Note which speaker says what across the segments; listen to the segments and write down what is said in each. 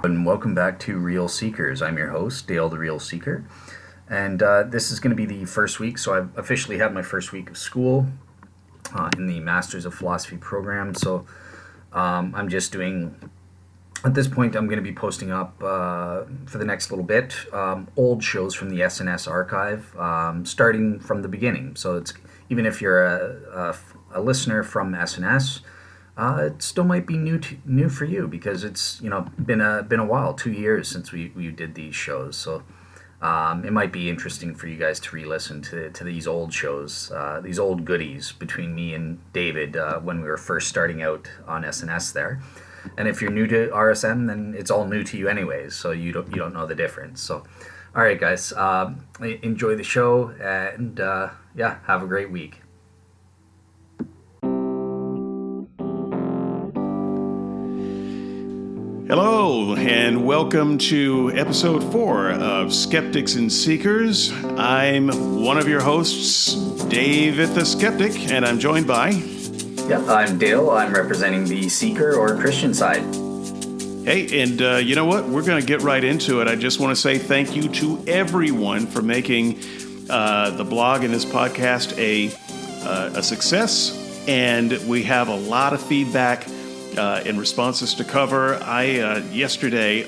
Speaker 1: And welcome back to Real Seekers. I'm your host, Dale the Real Seeker. And this is going to be the first week, so I've officially had my first week of school in the Masters of Philosophy program. So I'm just doing, at this point, I'm going to be posting up for the next little bit old shows from the SNS archive, starting from the beginning. So it's even if you're a listener from SNS, it still might be new for you because it's been a while, 2 years since we did these shows. So it might be interesting for you guys to re-listen to these old shows, these old goodies between me and David when we were first starting out on SNS there. And if you're new to RSM, then it's all new to you anyways, so you don't know the difference. So, all right, guys, enjoy the show and have a great week.
Speaker 2: Hello, and welcome to episode 4 of Skeptics and Seekers. I'm one of your hosts, David the Skeptic, and I'm joined by...
Speaker 1: Yep, I'm Dale. I'm representing the Seeker or Christian side.
Speaker 2: Hey, and you know what? We're going to get right into it. I just want to say thank you to everyone for making the blog and this podcast a success, and we have a lot of feedback in responses to cover. Yesterday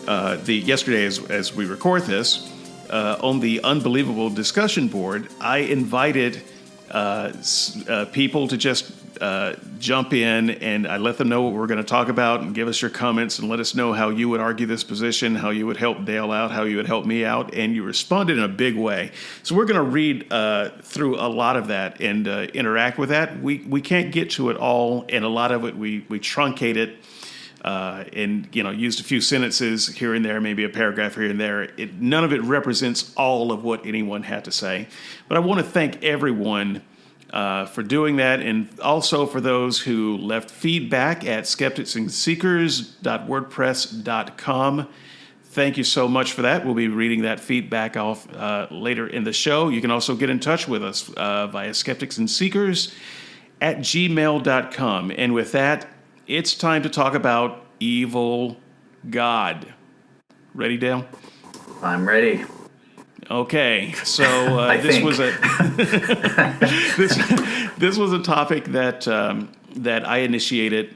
Speaker 2: as we record this, on the Unbelievable discussion board, I invited people to just jump in, and I let them know what we're going to talk about and give us your comments and let us know how you would argue this position, how you would help Dale out, how you would help me out, and you responded in a big way. So we're going to read through a lot of that and interact with that. We can't get to it all, and a lot of it we truncate it and used a few sentences here and there, maybe a paragraph here and there. None of it represents all of what anyone had to say. But I want to thank everyone for doing that, and also for those who left feedback at skepticsandseekers.wordpress.com. Thank you so much for that. We'll be reading that feedback off later in the show. You can also get in touch with us via skepticsandseekers@gmail.com. And with that, it's time to talk about evil God. Ready, Dale?
Speaker 1: I'm ready.
Speaker 2: Okay, so this was a topic that I initiated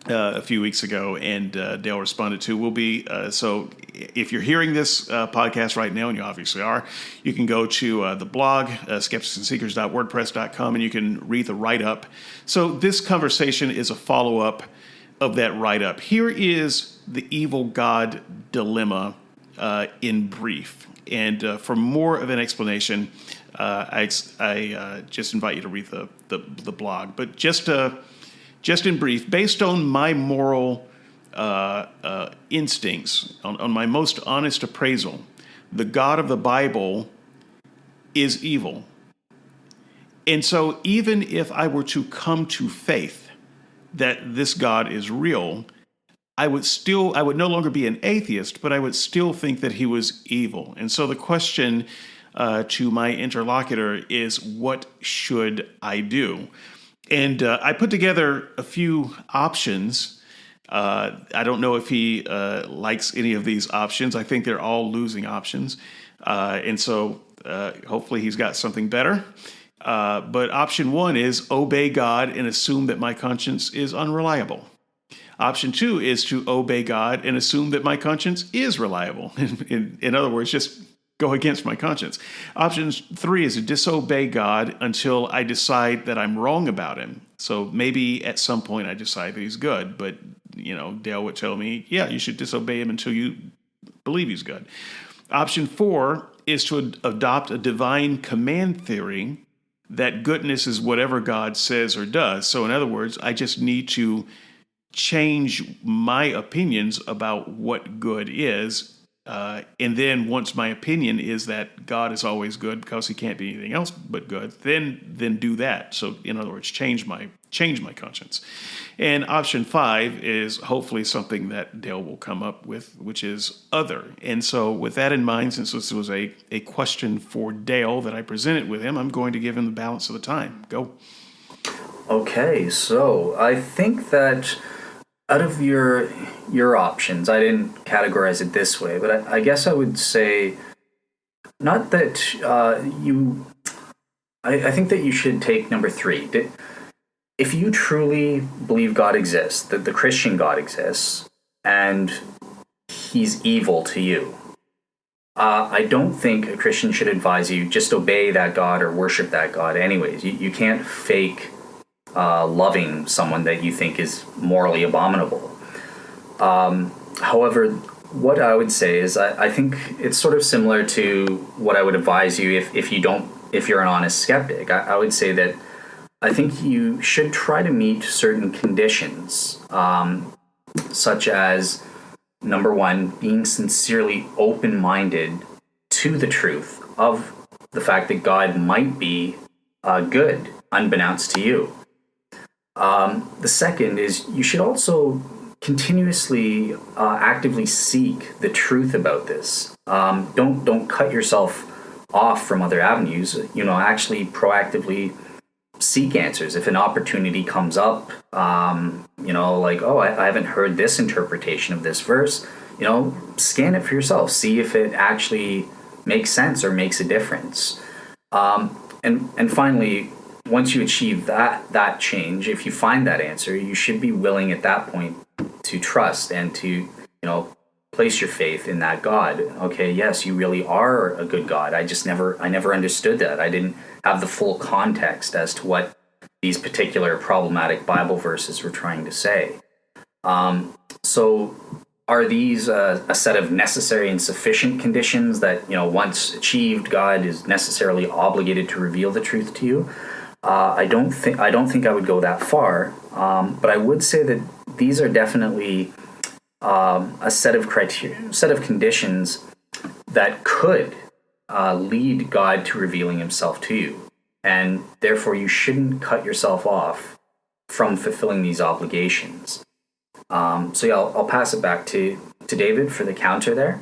Speaker 2: a few weeks ago, and Dale responded to. Will be so. If you're hearing this podcast right now, and you obviously are, you can go to the blog skepticsandseekers.wordpress.com, and you can read the write-up. So this conversation is a follow-up of that write-up. Here is the evil God dilemma in brief. And for more of an explanation, I just invite you to read the blog. But just in brief, based on my moral instincts, on my most honest appraisal, the God of the Bible is evil. And so even if I were to come to faith that this God is real, I would no longer be an atheist, but I would still think that he was evil. And so the question to my interlocutor is, what should I do? And I put together a few options. I don't know if he likes any of these options. I think they're all losing options. And so hopefully he's got something better. But option 1 is obey God and assume that my conscience is unreliable. Option 2 is to obey God and assume that my conscience is reliable. In other words, just go against my conscience. Option 3 is to disobey God until I decide that I'm wrong about him. So maybe at some point I decide that he's good, but Dale would tell me, yeah, you should disobey him until you believe he's good. Option 4 is to adopt a divine command theory that goodness is whatever God says or does. So in other words, I just need to change my opinions about what good is. And then once my opinion is that God is always good because he can't be anything else but good, then do that. So in other words, change my conscience. And option 5 is hopefully something that Dale will come up with, which is other. And so with that in mind, since this was a question for Dale that I presented with him, I'm going to give him the balance of the time. Go.
Speaker 1: Okay, so I think that Out of your options, I didn't categorize it this way, but I guess I would say not that you. I think that you should take number three. If you truly believe God exists, that the Christian God exists, and he's evil to you, I don't think a Christian should advise you just obey that God or worship that God anyways. You can't fake loving someone that you think is morally abominable. However, what I would say is I think it's sort of similar to what I would advise you if you're an honest skeptic. I would say that I think you should try to meet certain conditions, such as number one, being sincerely open-minded to the truth of the fact that God might be good, unbeknownst to you. The second is you should also continuously actively seek the truth about this. Don't cut yourself off from other avenues. Actually proactively seek answers. If an opportunity comes up, like, oh, I haven't heard this interpretation of this verse, scan it for yourself. See if it actually makes sense or makes a difference. And finally, once you achieve that change, if you find that answer, you should be willing at that point to trust and to, place your faith in that God. Okay, yes, you really are a good God. I never understood that. I didn't have the full context as to what these particular problematic Bible verses were trying to say. So are these a set of necessary and sufficient conditions that, once achieved, God is necessarily obligated to reveal the truth to you? I don't think I would go that far, but I would say that these are definitely a set of conditions that could lead God to revealing himself to you. And therefore, you shouldn't cut yourself off from fulfilling these obligations. I'll pass it back to David for the counter there.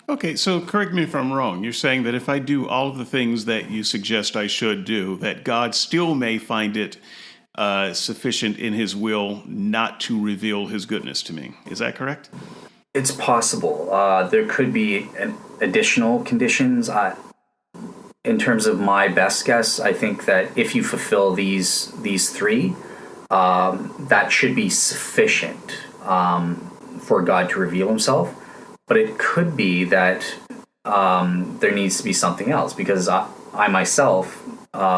Speaker 2: Okay, so correct me if I'm wrong. You're saying that if I do all of the things that you suggest I should do, that God still may find it sufficient in his will not to reveal his goodness to me. Is that correct?
Speaker 1: It's possible. There could be additional conditions. In terms of my best guess, I think that if you fulfill these three, that should be sufficient for God to reveal himself. But it could be that there needs to be something else, because I myself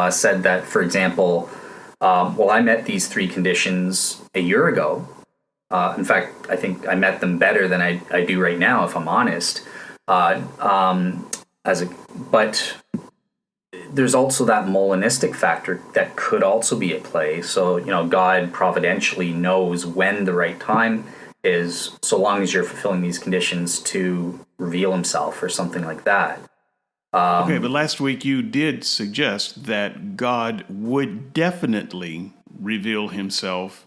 Speaker 1: said that, for example, I met these three conditions a year ago. In fact, I think I met them better than I do right now, if I'm honest. But there's also that Molinistic factor that could also be at play. So, God providentially knows when the right time is, so long as you're fulfilling these conditions, to reveal himself or something like that.
Speaker 2: Okay, but last week you did suggest that God would definitely reveal himself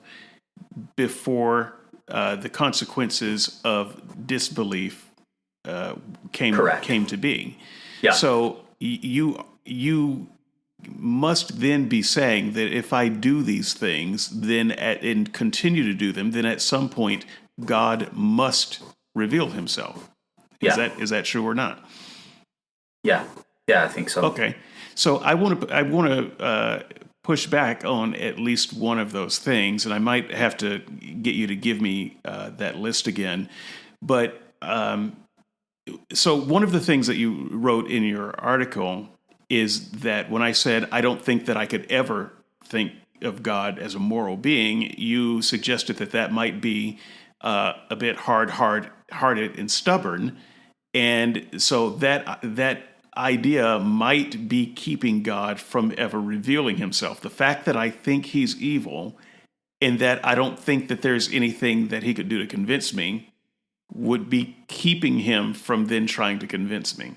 Speaker 2: before the consequences of disbelief came to be.
Speaker 1: Yeah.
Speaker 2: So you must then be saying that if I do these things, and continue to do them, then at some point God must reveal himself. Is that true or not?
Speaker 1: Yeah, I think so.
Speaker 2: Okay, so I want to push back on at least one of those things, and I might have to get you to give me that list again. But so one of the things that you wrote in your article is that when I said I don't think that I could ever think of God as a moral being, you suggested that might be a bit hard-hearted and stubborn, and so that idea might be keeping God from ever revealing himself. The fact that I think he's evil and that I don't think that there's anything that he could do to convince me would be keeping him from then trying to convince me.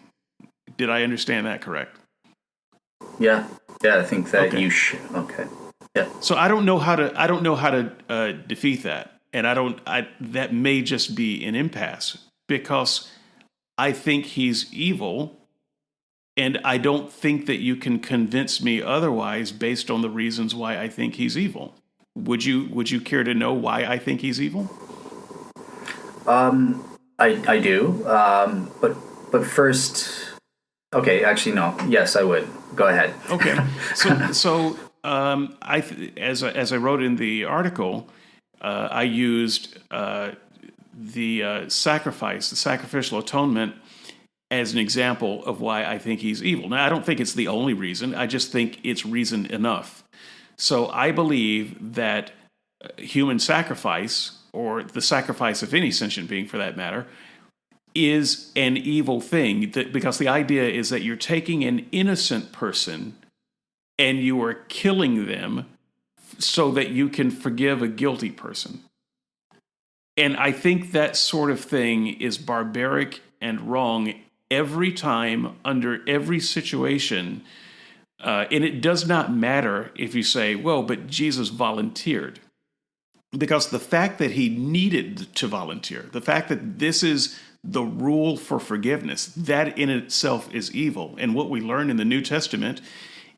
Speaker 2: Did I understand that correct?
Speaker 1: Yeah, I think that
Speaker 2: Okay.
Speaker 1: you should. Okay. Yeah.
Speaker 2: So I don't know how to defeat that, and that may just be an impasse, because I think he's evil, and I don't think that you can convince me otherwise based on the reasons why I think he's evil. Would you care to know why I think he's evil?
Speaker 1: I do. But first, okay, actually, no. Yes, I would. Go ahead.
Speaker 2: Okay. As I wrote in the article, I used the sacrifice, the sacrificial atonement, as an example of why I think he's evil. Now, I don't think it's the only reason. I just think it's reason enough. So I believe that human sacrifice, or the sacrifice of any sentient being for that matter, is an evil thing, because the idea is that you're taking an innocent person and you are killing them so that you can forgive a guilty person. And I think that sort of thing is barbaric and wrong every time, under every situation. And it does not matter if you say, well, but Jesus volunteered. Because the fact that he needed to volunteer, the fact that this is the rule for forgiveness, that in itself is evil. And what we learn in the New Testament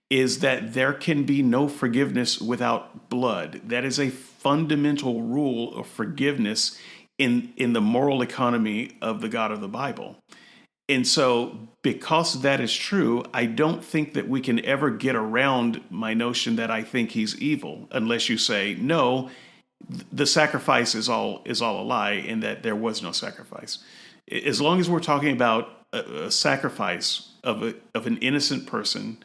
Speaker 2: is that there can be no forgiveness without blood. That is a fundamental rule of forgiveness in the moral economy of the God of the Bible. And so, because that is true, I don't think that we can ever get around my notion that I think he's evil, unless you say, no, the sacrifice is all a lie, and that there was no sacrifice. As long as we're talking about a sacrifice of an innocent person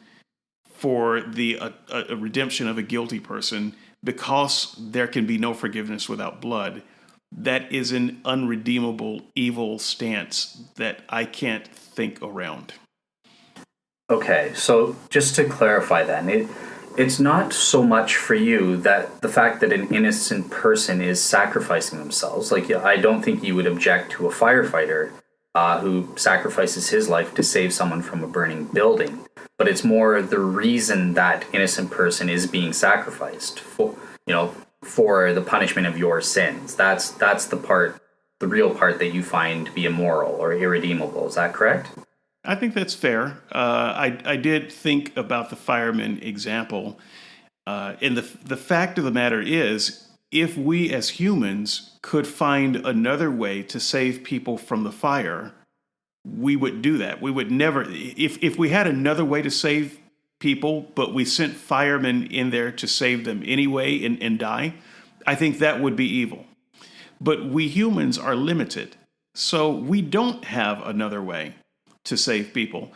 Speaker 2: for the a redemption of a guilty person, because there can be no forgiveness without blood, that is an unredeemable evil stance that I can't think around.
Speaker 1: Okay, so just to clarify then, it's not so much for you that the fact that an innocent person is sacrificing themselves. Like, I don't think you would object to a firefighter who sacrifices his life to save someone from a burning building. But it's more the reason that innocent person is being sacrificed for the punishment of your sins. That's the real part that you find to be immoral or irredeemable. Is that correct?
Speaker 2: I think that's fair. I did think about the fireman example. And the fact of the matter is, if we as humans could find another way to save people from the fire, we would do that. We would never, if we had another way to save people, but we sent firemen in there to save them anyway and die, I think that would be evil. But we humans are limited, so we don't have another way to save people.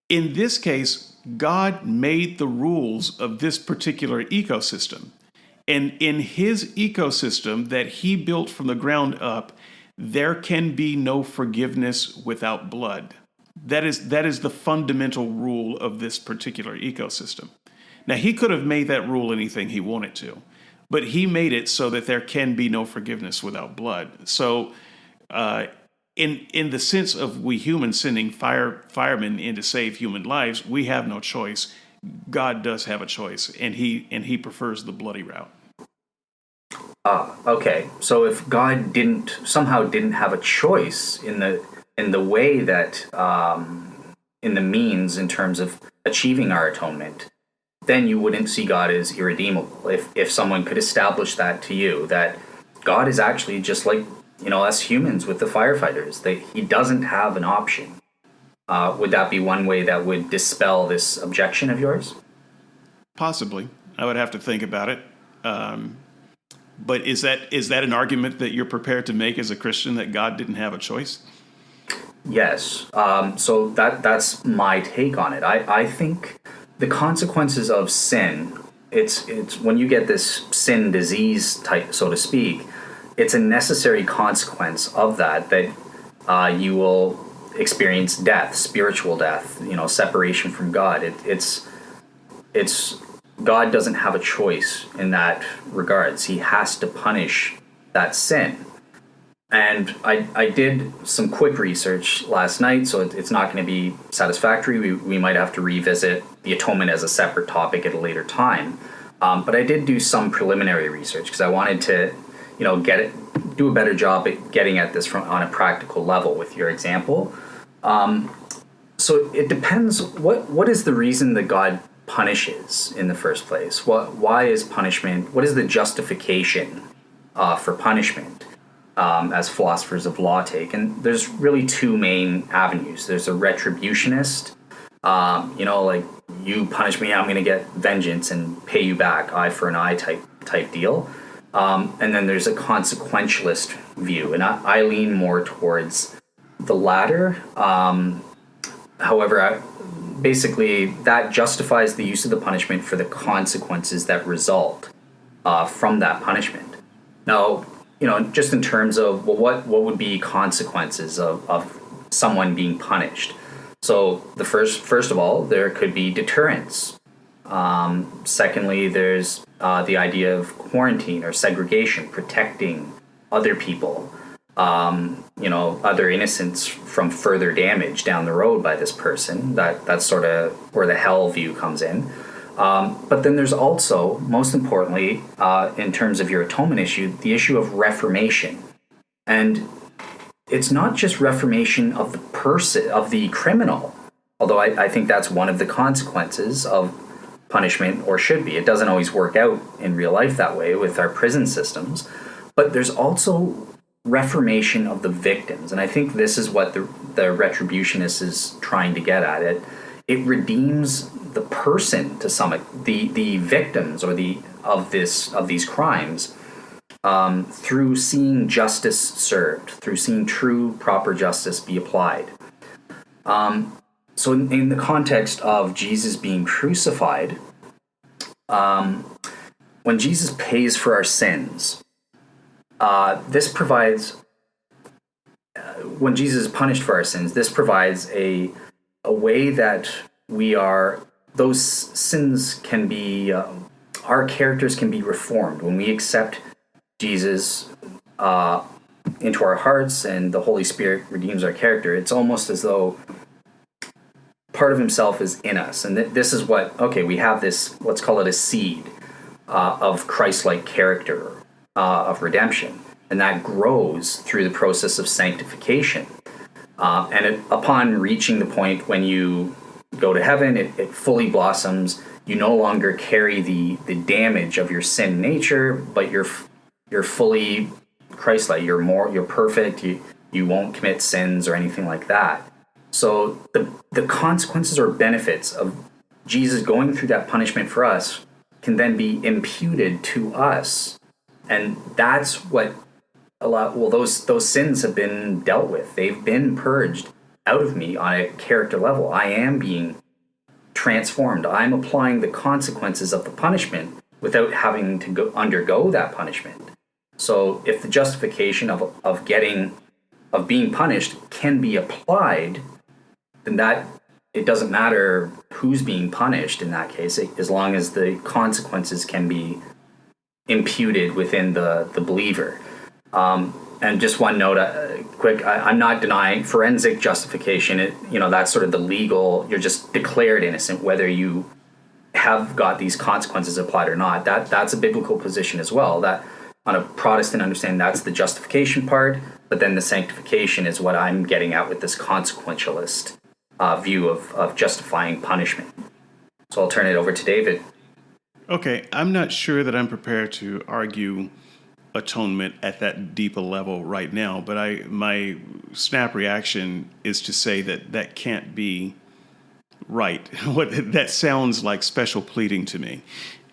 Speaker 2: In this case, God made the rules of this particular ecosystem. And in his ecosystem that he built from the ground up, there can be no forgiveness without blood. That is the fundamental rule of this particular ecosystem. Now, he could have made that rule anything he wanted to, but he made it so that there can be no forgiveness without blood. So, in the sense of we humans sending firemen in to save human lives, we have no choice. God does have a choice, and he prefers the bloody route.
Speaker 1: Okay. So if God didn't have a choice in the way that in the means in terms of achieving our atonement, then you wouldn't see God as irredeemable. If someone could establish that to you, that God is actually just like us humans with the firefighters, that he doesn't have an option. Would that be one way that would dispel this objection of yours?
Speaker 2: Possibly. I would have to think about it. But is that an argument that you're prepared to make as a Christian, that God didn't have a choice?
Speaker 1: Yes. So that's my take on it. I think the consequences of sin, it's when you get this sin disease type, so to speak, it's a necessary consequence of that you will experience death, spiritual death, separation from God. It's God doesn't have a choice in that regards. He has to punish that sin. And I did some quick research last night, so it's not going to be satisfactory. We might have to revisit the atonement as a separate topic at a later time. But I did do some preliminary research because I wanted to, do a better job at getting at this on a practical level with your example. So it depends. What is the reason that God punishes in the first place? Why is punishment? What is the justification for punishment, as philosophers of law take? And there's really two main avenues. There's a retributionist, like you punish me, I'm going to get vengeance and pay you back, eye for an eye type deal. And then there's a consequentialist view, and I lean more towards the latter. However, basically, that justifies the use of the punishment for the consequences that result from that punishment. Now, just in terms of, well, what would be consequences of someone being punished? So the first of all, there could be deterrence. Secondly, there's the idea of quarantine or segregation, protecting other people, other innocents from further damage down the road by this person. That's sort of where the hell view comes in. But then there's also, most importantly, in terms of your atonement issue, the issue of reformation. And it's not just reformation of the person, of the criminal, although I think that's one of the consequences of punishment, or should be. It doesn't always work out in real life that way with our prison systems. But there's also reformation of the victims. And I think this is what the retributionist is trying to get at. It redeems the person to some, the victims or of these crimes, through seeing justice served, through seeing true, proper justice be applied. So in the context of Jesus being crucified, when Jesus pays for our sins, this provides, when Jesus is punished for our sins, this provides a way that those sins can be, our characters can be reformed. When we accept Jesus into our hearts and the Holy Spirit redeems our character, it's almost as though part of himself is in us. And this is we have this, let's call it a seed of Christ-like character, of redemption. And that grows through the process of sanctification. Upon reaching the point when you go to heaven, it fully blossoms. You no longer carry the damage of your sin nature, but you're fully Christ-like. You're perfect. You won't commit sins or anything like that. So the consequences or benefits of Jesus going through that punishment for us can then be imputed to us. And that's what those sins have been dealt with. They've been purged out of me on a character level. I am being transformed. I'm applying the consequences of the punishment without having to undergo that punishment. So if the justification of being punished can be applied, then that it doesn't matter who's being punished in that case, as long as the consequences can be imputed within the believer. And just one note, quick, I'm not denying forensic justification. That's sort of the legal, you're just declared innocent, whether you have got these consequences applied or not. That's a biblical position as well. That on a Protestant understanding, that's the justification part, but then the sanctification is what I'm getting at with this consequentialist view of justifying punishment. So I'll turn it over to David.
Speaker 2: Okay, I'm not sure that I'm prepared to argue atonement at that deep a level right now, but my snap reaction is to say that can't be right. That sounds like special pleading to me.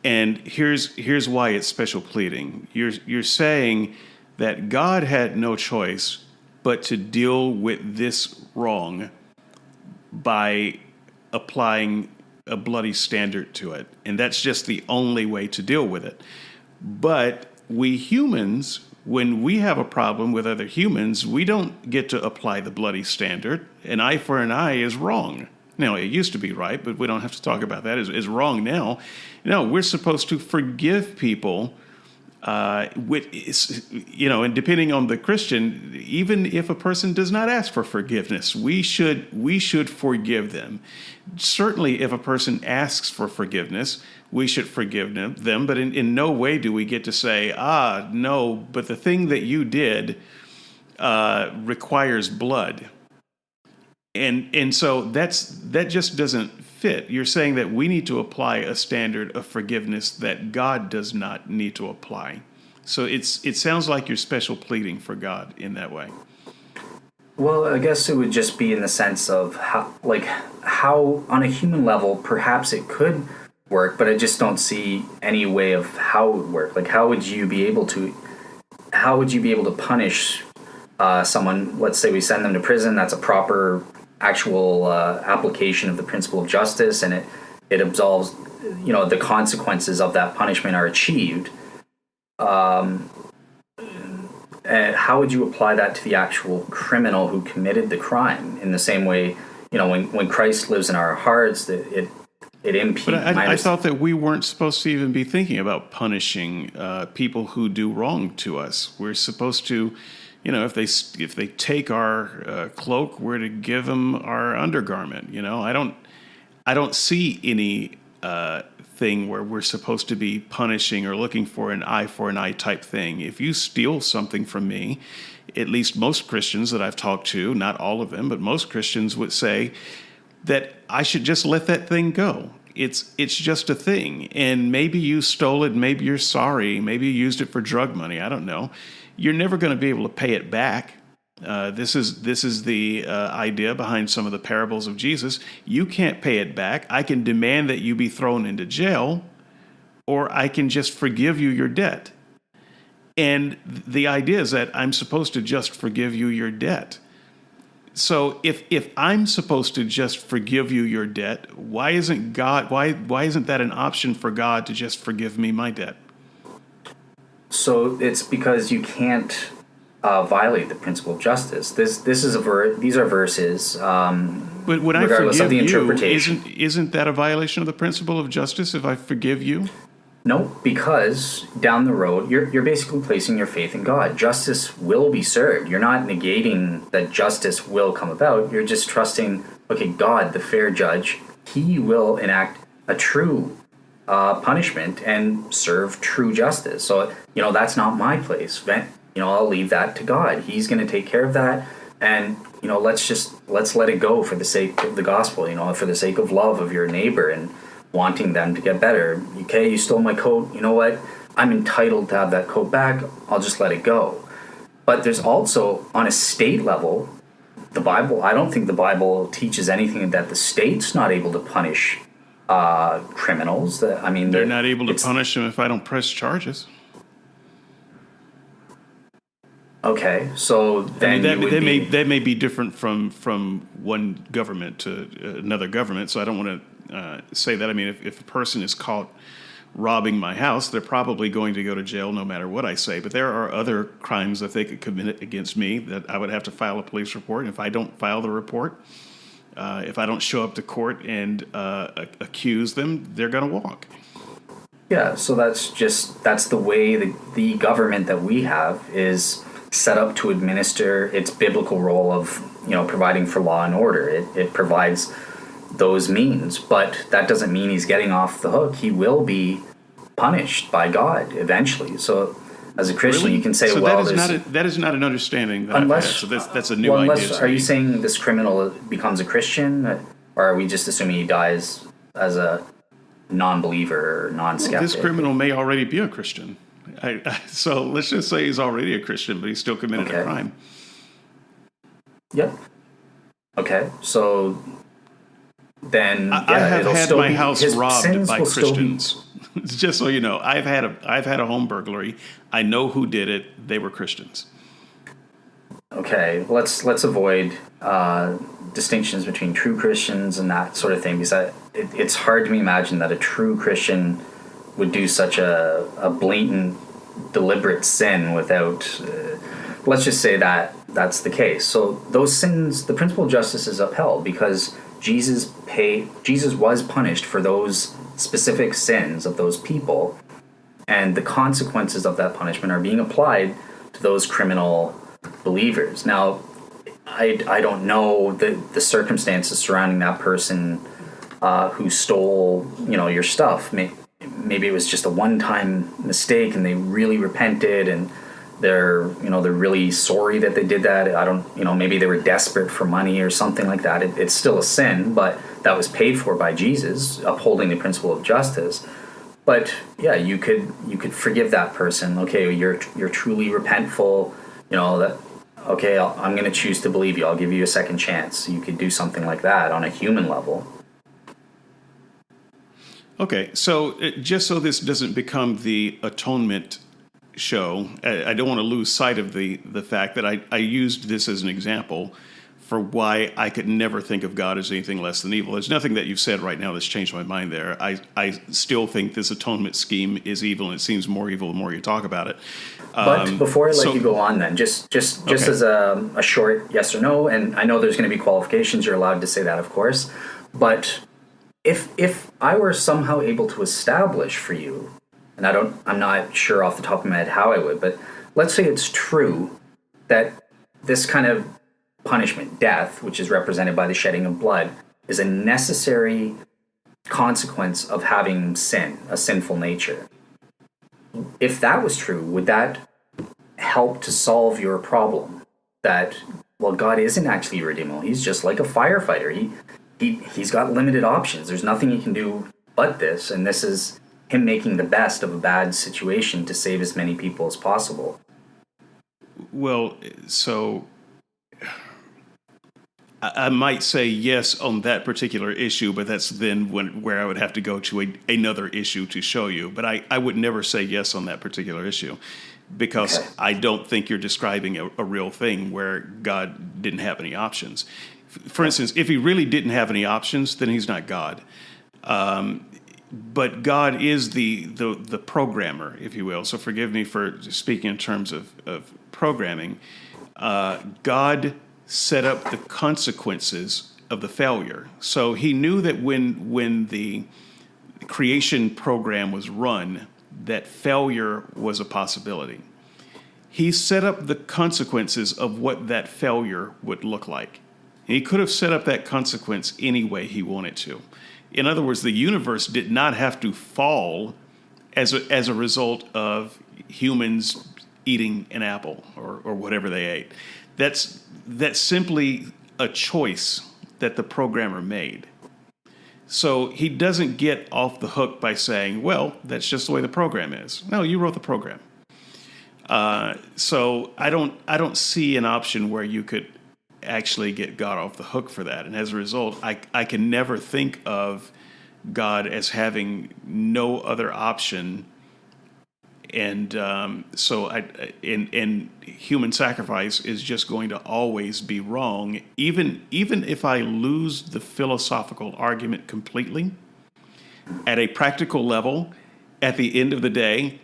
Speaker 2: And here's why it's special pleading. You're saying that God had no choice but to deal with this wrong by applying a bloody standard to it. And that's just the only way to deal with it. But we humans, when we have a problem with other humans, we don't get to apply the bloody standard. An eye for an eye is wrong. Now, it used to be right, but we don't have to talk about that. It's wrong now. No, we're supposed to forgive people, and depending on the Christian, even if a person does not ask for forgiveness, we should forgive them. Certainly, if a person asks for forgiveness, we should forgive them, but in no way do we get to say, no, but the thing that you did requires blood. And so that just doesn't fit. You're saying that we need to apply a standard of forgiveness that God does not need to apply. So it sounds like you're special pleading for God in that way.
Speaker 1: Well, I guess it would just be in the sense of how on a human level, perhaps it could work, but I just don't see any way of how it would work. Like, how would you be able to punish someone? Let's say we send them to prison. That's a proper, actual application of the principle of justice, and it absolves. The consequences of that punishment are achieved. And how would you apply that to the actual criminal who committed the crime? In the same way, when Christ lives in our hearts, it impedes.
Speaker 2: But I thought that we weren't supposed to even be thinking about punishing people who do wrong to us. We're supposed to, if they take our cloak, we're to give them our undergarment. I don't see any thing where we're supposed to be punishing or looking for an eye type thing. If you steal something from me, at least most Christians that I've talked to, not all of them, but most Christians would say that I should just let that thing go. It's just a thing. And maybe you stole it, maybe you're sorry, maybe you used it for drug money, I don't know. You're never going to be able to pay it back. This is the idea behind some of the parables of Jesus. You can't pay it back. I can demand that you be thrown into jail, or I can just forgive you your debt. And the idea is that I'm supposed to just forgive you your debt. So if I'm supposed to just forgive you your debt, why isn't that an option for God to just forgive me my debt?
Speaker 1: So it's because you can't violate the principle of justice. These are verses.
Speaker 2: But when I
Speaker 1: regardless
Speaker 2: forgive
Speaker 1: of the
Speaker 2: you,
Speaker 1: interpretation.
Speaker 2: isn't that a violation of the principle of justice if I forgive you?
Speaker 1: No, because down the road, you're basically placing your faith in God. Justice will be served. You're not negating that justice will come about. You're just trusting, okay, God, the fair judge, he will enact a true punishment and serve true justice. So, that's not my place. I'll leave that to God. He's going to take care of that. And, let's let it go for the sake of the gospel, for the sake of love of your neighbor and wanting them to get better. Okay, you stole my coat. You know what? I'm entitled to have that coat back. I'll just let it go. But there's also, on a state level, the Bible, I don't think the Bible teaches anything that the state's not able to punish criminals.
Speaker 2: They're not able to punish them if I don't press charges.
Speaker 1: Okay, so then
Speaker 2: that may be different from one government to another government. So I don't want to say that. If a person is caught robbing my house, they're probably going to go to jail no matter what I say. But there are other crimes that they could commit against me that I would have to file a police report. And if I don't file the report, if I don't show up to court and accuse them, they're going to walk.
Speaker 1: Yeah, so that's the way the government that we have is set up to administer its biblical role of providing for law and order. It provides those means, but that doesn't mean he's getting off the hook. He will be punished by God eventually. So as a Christian,
Speaker 2: Really?
Speaker 1: you can say,
Speaker 2: so
Speaker 1: well,
Speaker 2: that is not an understanding that I've had. So that's a new idea.
Speaker 1: Are you saying this criminal becomes a Christian, or are we just assuming he dies as a non-believer or non-skeptic?
Speaker 2: This criminal may already be a Christian. So let's just say he's already a Christian, but he still committed a crime.
Speaker 1: Yep. Okay, so then
Speaker 2: I have had my house robbed by Christians. Just so you know, I've had a home burglary. I know who did it. They were Christians.
Speaker 1: Okay, let's avoid distinctions between true Christians and that sort of thing, because it's hard to imagine that a true Christian would do such a blatant, deliberate sin without. Let's just say that that's the case. So those sins, the principle of justice is upheld because Jesus was punished for those specific sins of those people, and the consequences of that punishment are being applied to those criminal believers. Now, I don't know the circumstances surrounding that person who stole your stuff. Maybe it was just a one-time mistake and they really repented and they're they're really sorry that they did that. I don't, maybe they were desperate for money or something like that. It's still a sin, but that was paid for by Jesus, upholding the principle of justice. But yeah, you could forgive that person. Okay, you're truly repentful. That okay, I'm going to choose to believe you. I'll give you a second chance. You could do something like that on a human level.
Speaker 2: Okay, so just so this doesn't become the atonement show, I don't want to lose sight of the fact that I used this as an example for why I could never think of God as anything less than evil. There's nothing that you've said right now that's changed my mind there. I still think this atonement scheme is evil, and it seems more evil the more you talk about it.
Speaker 1: But before I let you go on, then just okay, as a short yes or no, and I know there's going to be qualifications. You're allowed to say that, of course. But if I were somehow able to establish for you, and I'm not sure off the top of my head how I would, but let's say it's true that this kind of punishment, death, which is represented by the shedding of blood, is a necessary consequence of having sin, a sinful nature. If that was true, would that help to solve your problem? That, well, God isn't actually irredeemable. He's just like a firefighter. He's got limited options. There's nothing he can do but this, and this is him making the best of a bad situation to save as many people as possible.
Speaker 2: Well, so I might say yes on that particular issue, but that's then where I would have to go to another issue to show you. But I would never say yes on that particular issue, because okay, I don't think you're describing a real thing where God didn't have any options. For instance, if he really didn't have any options, then he's not God. But God is the programmer, if you will. So forgive me for speaking in terms of programming. God set up the consequences of the failure. So he knew that when the creation program was run, that failure was a possibility. He set up the consequences of what that failure would look like. And he could have set up that consequence any way he wanted to. In other words, the universe did not have to fall as a result of humans eating an apple or whatever they ate. That's simply a choice that the programmer made. So he doesn't get off the hook by saying, well, that's just the way the program is. No, you wrote the program. So I don't see an option where you could actually get God off the hook for that. And as a result, I can never think of God as having no other option. And so human sacrifice is just going to always be wrong, even if I lose the philosophical argument completely. At a practical level, at the end of the day,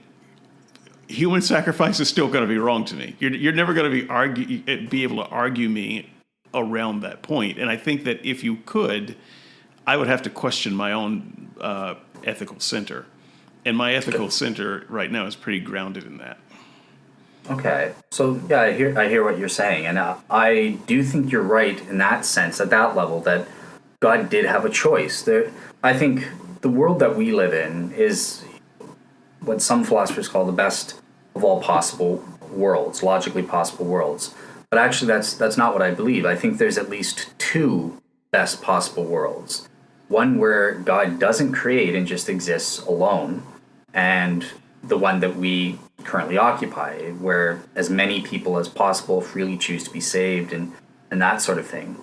Speaker 2: human sacrifice is still going to be wrong to me. You're never going to be able to argue me around that point. And I think that if you could, I would have to question my own ethical center. And my ethical center right now is pretty grounded in that.
Speaker 1: Okay, so yeah, I hear what you're saying, and I do think you're right in that sense, at that level, that God did have a choice. I think the world that we live in is what some philosophers call the best of all possible worlds, logically possible worlds. But actually, that's not what I believe. I think there's at least two best possible worlds. One where God doesn't create and just exists alone, and the one that we currently occupy, where as many people as possible freely choose to be saved and that sort of thing.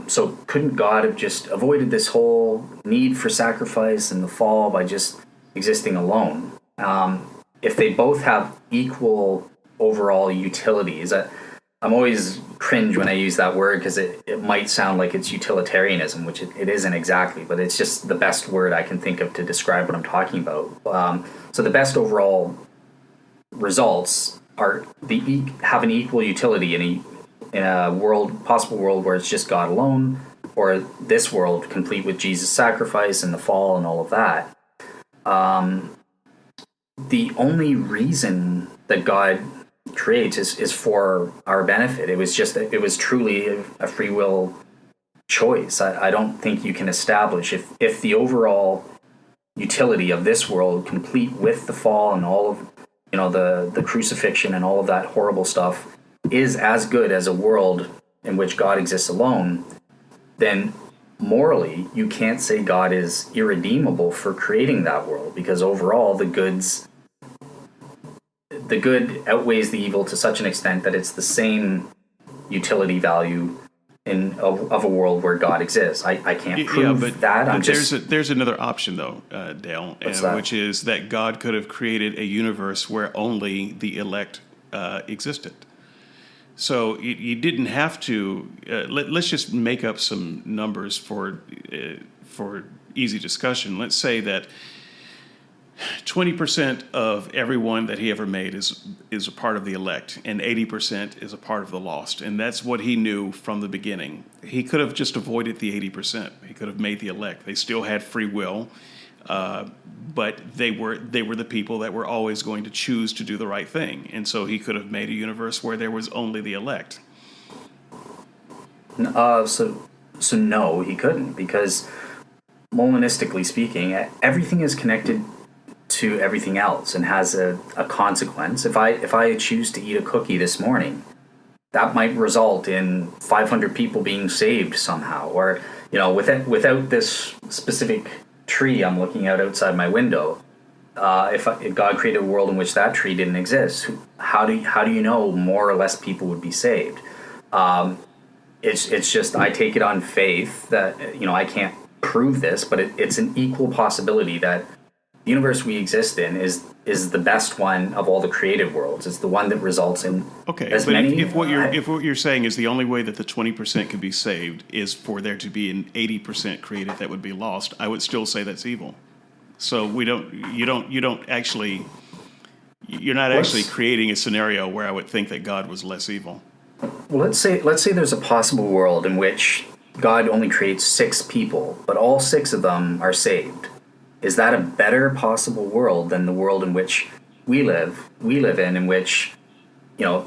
Speaker 1: So couldn't God have just avoided this whole need for sacrifice and the fall by just existing alone? If they both have equal overall utilities, I'm always cringe when I use that word because it might sound like it's utilitarianism, which it isn't exactly, but it's just the best word I can think of to describe what I'm talking about. So the best overall results are have an equal utility in a possible world where it's just God alone, or this world complete with Jesus' sacrifice and the fall and all of that. The only reason that God creates is for our benefit. It was truly a free will choice. I don't think you can establish if the overall utility of this world, complete with the fall and all of the crucifixion and all of that horrible stuff is as good as a world in which God exists alone, then morally you can't say God is irredeemable for creating that world, because overall the good outweighs the evil to such an extent that it's the same utility value of a world where God exists. I can't prove that.
Speaker 2: There's another option though, Dale, which is that God could have created a universe where only the elect existed. So you didn't have to. Let's just make up some numbers for easy discussion. Let's say that 20% of everyone that he ever made is a part of the elect, and 80% is a part of the lost. And that's what he knew from the beginning. He could have just avoided the 80%. He could have made the elect. They still had free will, but they were the people that were always going to choose to do the right thing. And so he could have made a universe where there was only the elect.
Speaker 1: So no, he couldn't, because Molinistically speaking, everything is connected to everything else and has a consequence. If I choose to eat a cookie this morning, that might result in 500 people being saved somehow, or without this specific tree I'm looking out outside my window. If God created a world in which that tree didn't exist, how do you know more or less people would be saved? It's just, I take it on faith that I can't prove this, but it's an equal possibility that the universe we exist in is the best one of all the created worlds. It's the one that results in as many.
Speaker 2: If what you're saying is the only way that the 20% could be saved is for there to be an 80% created that would be lost, I would still say that's evil. So you're not actually creating a scenario where I would think that God was less evil.
Speaker 1: Well, let's say there's a possible world in which God only creates 6 people, but all 6 of them are saved. Is that a better possible world than the world in which we live in which, 2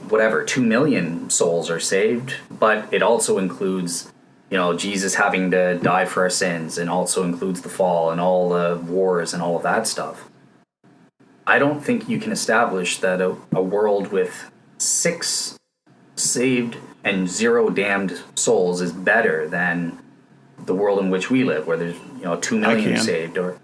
Speaker 1: million souls are saved, but it also includes, Jesus having to die for our sins, and also includes the fall and all the wars and all of that stuff? I don't think you can establish that a world with 6 saved and 0 damned souls is better than the world in which we live, where there's 2 million saved. Or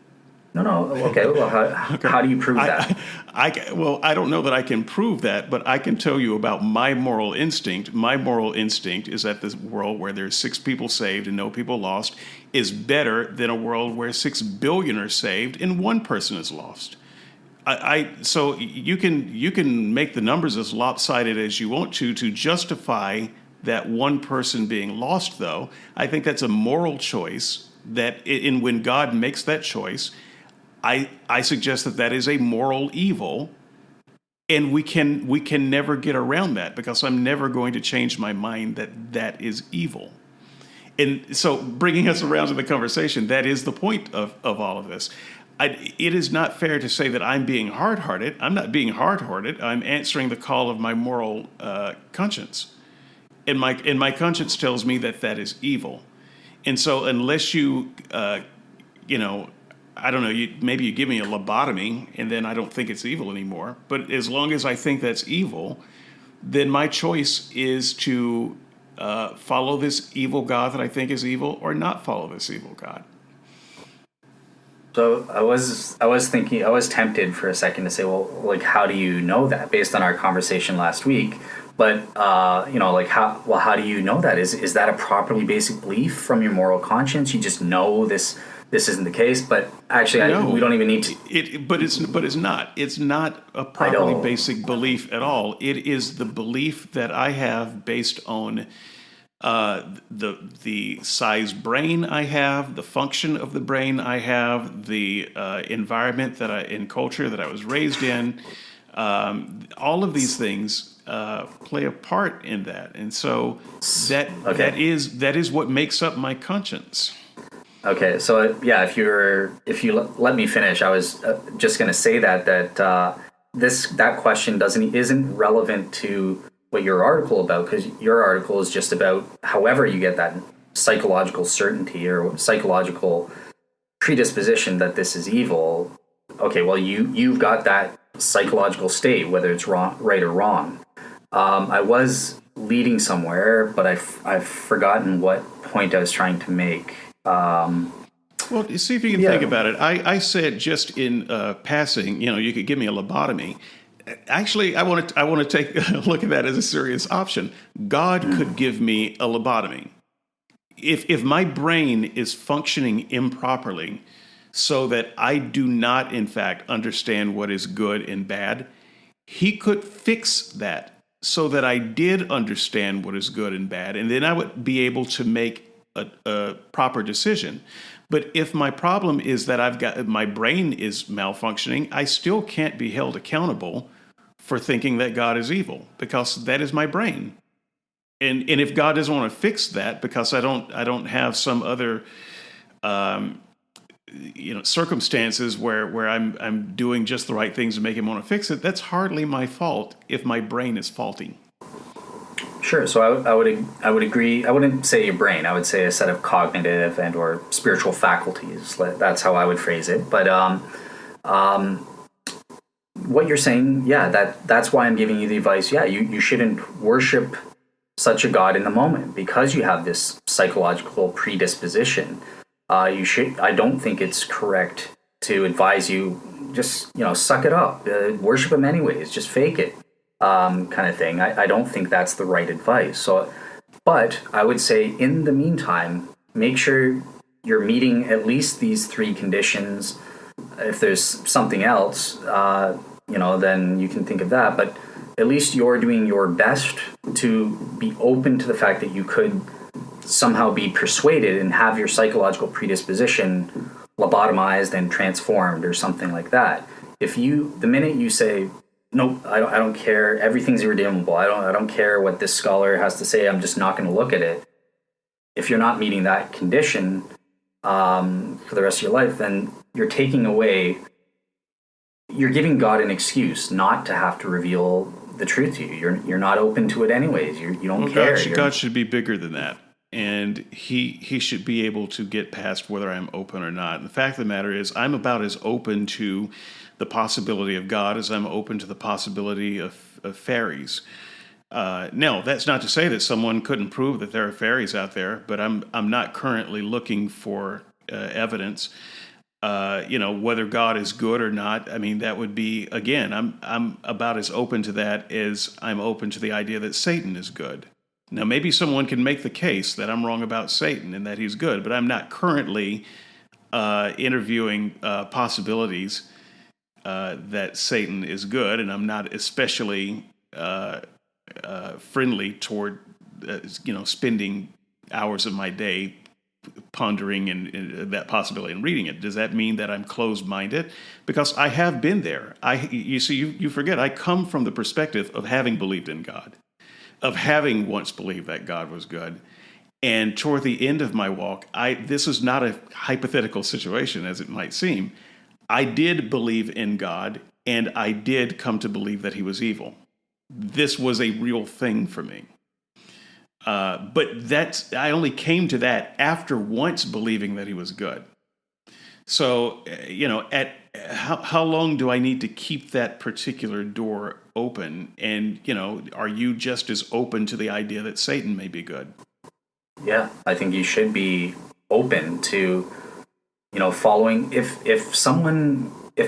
Speaker 1: no, okay. Well, how do you prove that?
Speaker 2: I don't know that I can prove that, but I can tell you about my moral instinct. My moral instinct is that this world where there's 6 people saved and no people lost is better than a world where 6 billion are saved and 1 person is lost. So you can make the numbers as lopsided as you want to justify that 1 person being lost, though. I think that's a moral choice that when God makes that choice, I suggest that is a moral evil, and we can never get around that, because I'm never going to change my mind that is evil. And so, bringing us around to the conversation, that is the point of all of this. It is not fair to say that I'm being hard-hearted. I'm not being hard-hearted. I'm answering the call of my moral conscience, and my conscience tells me that is evil. And so, unless you, I don't know, maybe you give me a lobotomy, and then I don't think it's evil anymore. But as long as I think that's evil, then my choice is to follow this evil God that I think is evil, or not follow this evil God.
Speaker 1: So I was tempted for a second to say, well, like, how do you know that, based on our conversation last week? But how do you know that? Is that a properly basic belief from your moral conscience? You just know this isn't the case, but actually, we don't even need to.
Speaker 2: But it's not. It's not a properly basic belief at all. It is the belief that I have based on the size brain I have, the function of the brain I have, the environment and culture that I was raised in. All of these things play a part in that, and so that is what makes up my conscience.
Speaker 1: Okay, so if you let me finish, I was just going to say that question isn't relevant to what your article about, because your article is just about however you get that psychological certainty or psychological predisposition that this is evil. Okay, well you've got that psychological state, whether it's wrong, right or wrong. I was leading somewhere, but I've forgotten what point I was trying to make.
Speaker 2: Well, see if you can
Speaker 1: Yeah.
Speaker 2: think about it. I said just in passing, you could give me a lobotomy. Actually, I want to take a look at that as a serious option. God could give me a lobotomy. If my brain is functioning improperly so that I do not, in fact, understand what is good and bad, he could fix that so that I did understand what is good and bad, and then I would be able to make a proper decision. But if my problem is that my brain is malfunctioning, I still can't be held accountable for thinking that God is evil, because that is my brain. And if God doesn't want to fix that because I don't have some other circumstances where I'm doing just the right things to make him want to fix it, that's hardly my fault if my brain is faulty.
Speaker 1: Sure. So I would agree. I wouldn't say your brain. I would say a set of cognitive and or spiritual faculties. That's how I would phrase it. But what you're saying, yeah, that's why I'm giving you the advice. Yeah, you shouldn't worship such a God in the moment because you have this psychological predisposition. You should. I don't think it's correct to advise you just suck it up, worship him anyways, just fake it, kind of thing. I don't think that's the right advice. So, but I would say in the meantime, make sure you're meeting at least these three conditions. If there's something else, then you can think of that. But at least you're doing your best to be open to the fact that you could somehow be persuaded and have your psychological predisposition lobotomized and transformed or something like that. The minute you say, nope, I don't care, everything's irredeemable, I don't care what this scholar has to say, I'm just not going to look at it. If you're not meeting that condition for the rest of your life, then you're giving God an excuse not to have to reveal the truth to you. You're not open to it anyways. You don't care.
Speaker 2: God should be bigger than that. And he should be able to get past whether I'm open or not. And the fact of the matter is, I'm about as open to the possibility of God as I'm open to the possibility of fairies. Now, that's not to say that someone couldn't prove that there are fairies out there, but I'm not currently looking for evidence. Whether God is good or not, I mean, that would be, again, I'm about as open to that as I'm open to the idea that Satan is good. Now, maybe someone can make the case that I'm wrong about Satan and that he's good, but I'm not currently interviewing possibilities that Satan is good, and I'm not especially friendly toward, spending hours of my day pondering and that possibility and reading it. Does that mean that I'm closed-minded? Because I have been there. You forget, I come from the perspective of having believed in God, of having once believed that God was good. And toward the end of my walk, this is not a hypothetical situation as it might seem. I did believe in God, and I did come to believe that he was evil. This was a real thing for me. But I only came to that after once believing that he was good. So, how long do I need to keep that particular door open? And, are you just as open to the idea that Satan may be good?
Speaker 1: Yeah, I think you should be open to, following. If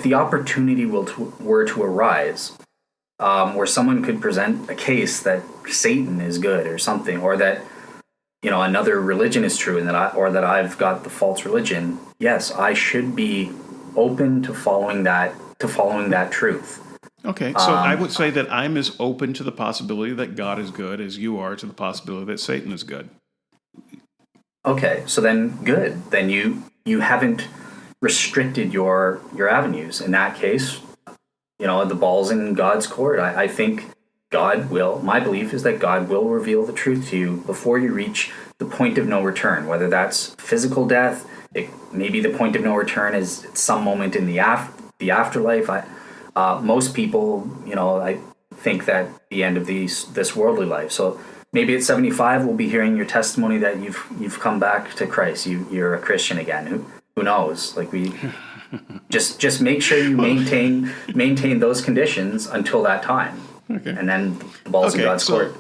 Speaker 1: the opportunity were to arise, where someone could present a case that Satan is good or something, or that another religion is true, and that I've got the false religion. Yes, I should be open to following that truth.
Speaker 2: Okay, so I would say that I'm as open to the possibility that God is good as you are to the possibility that Satan is good.
Speaker 1: Okay, so then good. Then you haven't restricted your avenues. In that case, the ball's in God's court. I think my belief is that God will reveal the truth to you before you reach the point of no return, whether that's physical death. Maybe the point of no return is at some moment in the afterlife. Most people, I think that the end of this worldly life. So maybe at 75, we'll be hearing your testimony that you've come back to Christ. You're a Christian again. Who knows? Just make sure you maintain those conditions until that time, and then the ball's in God's court.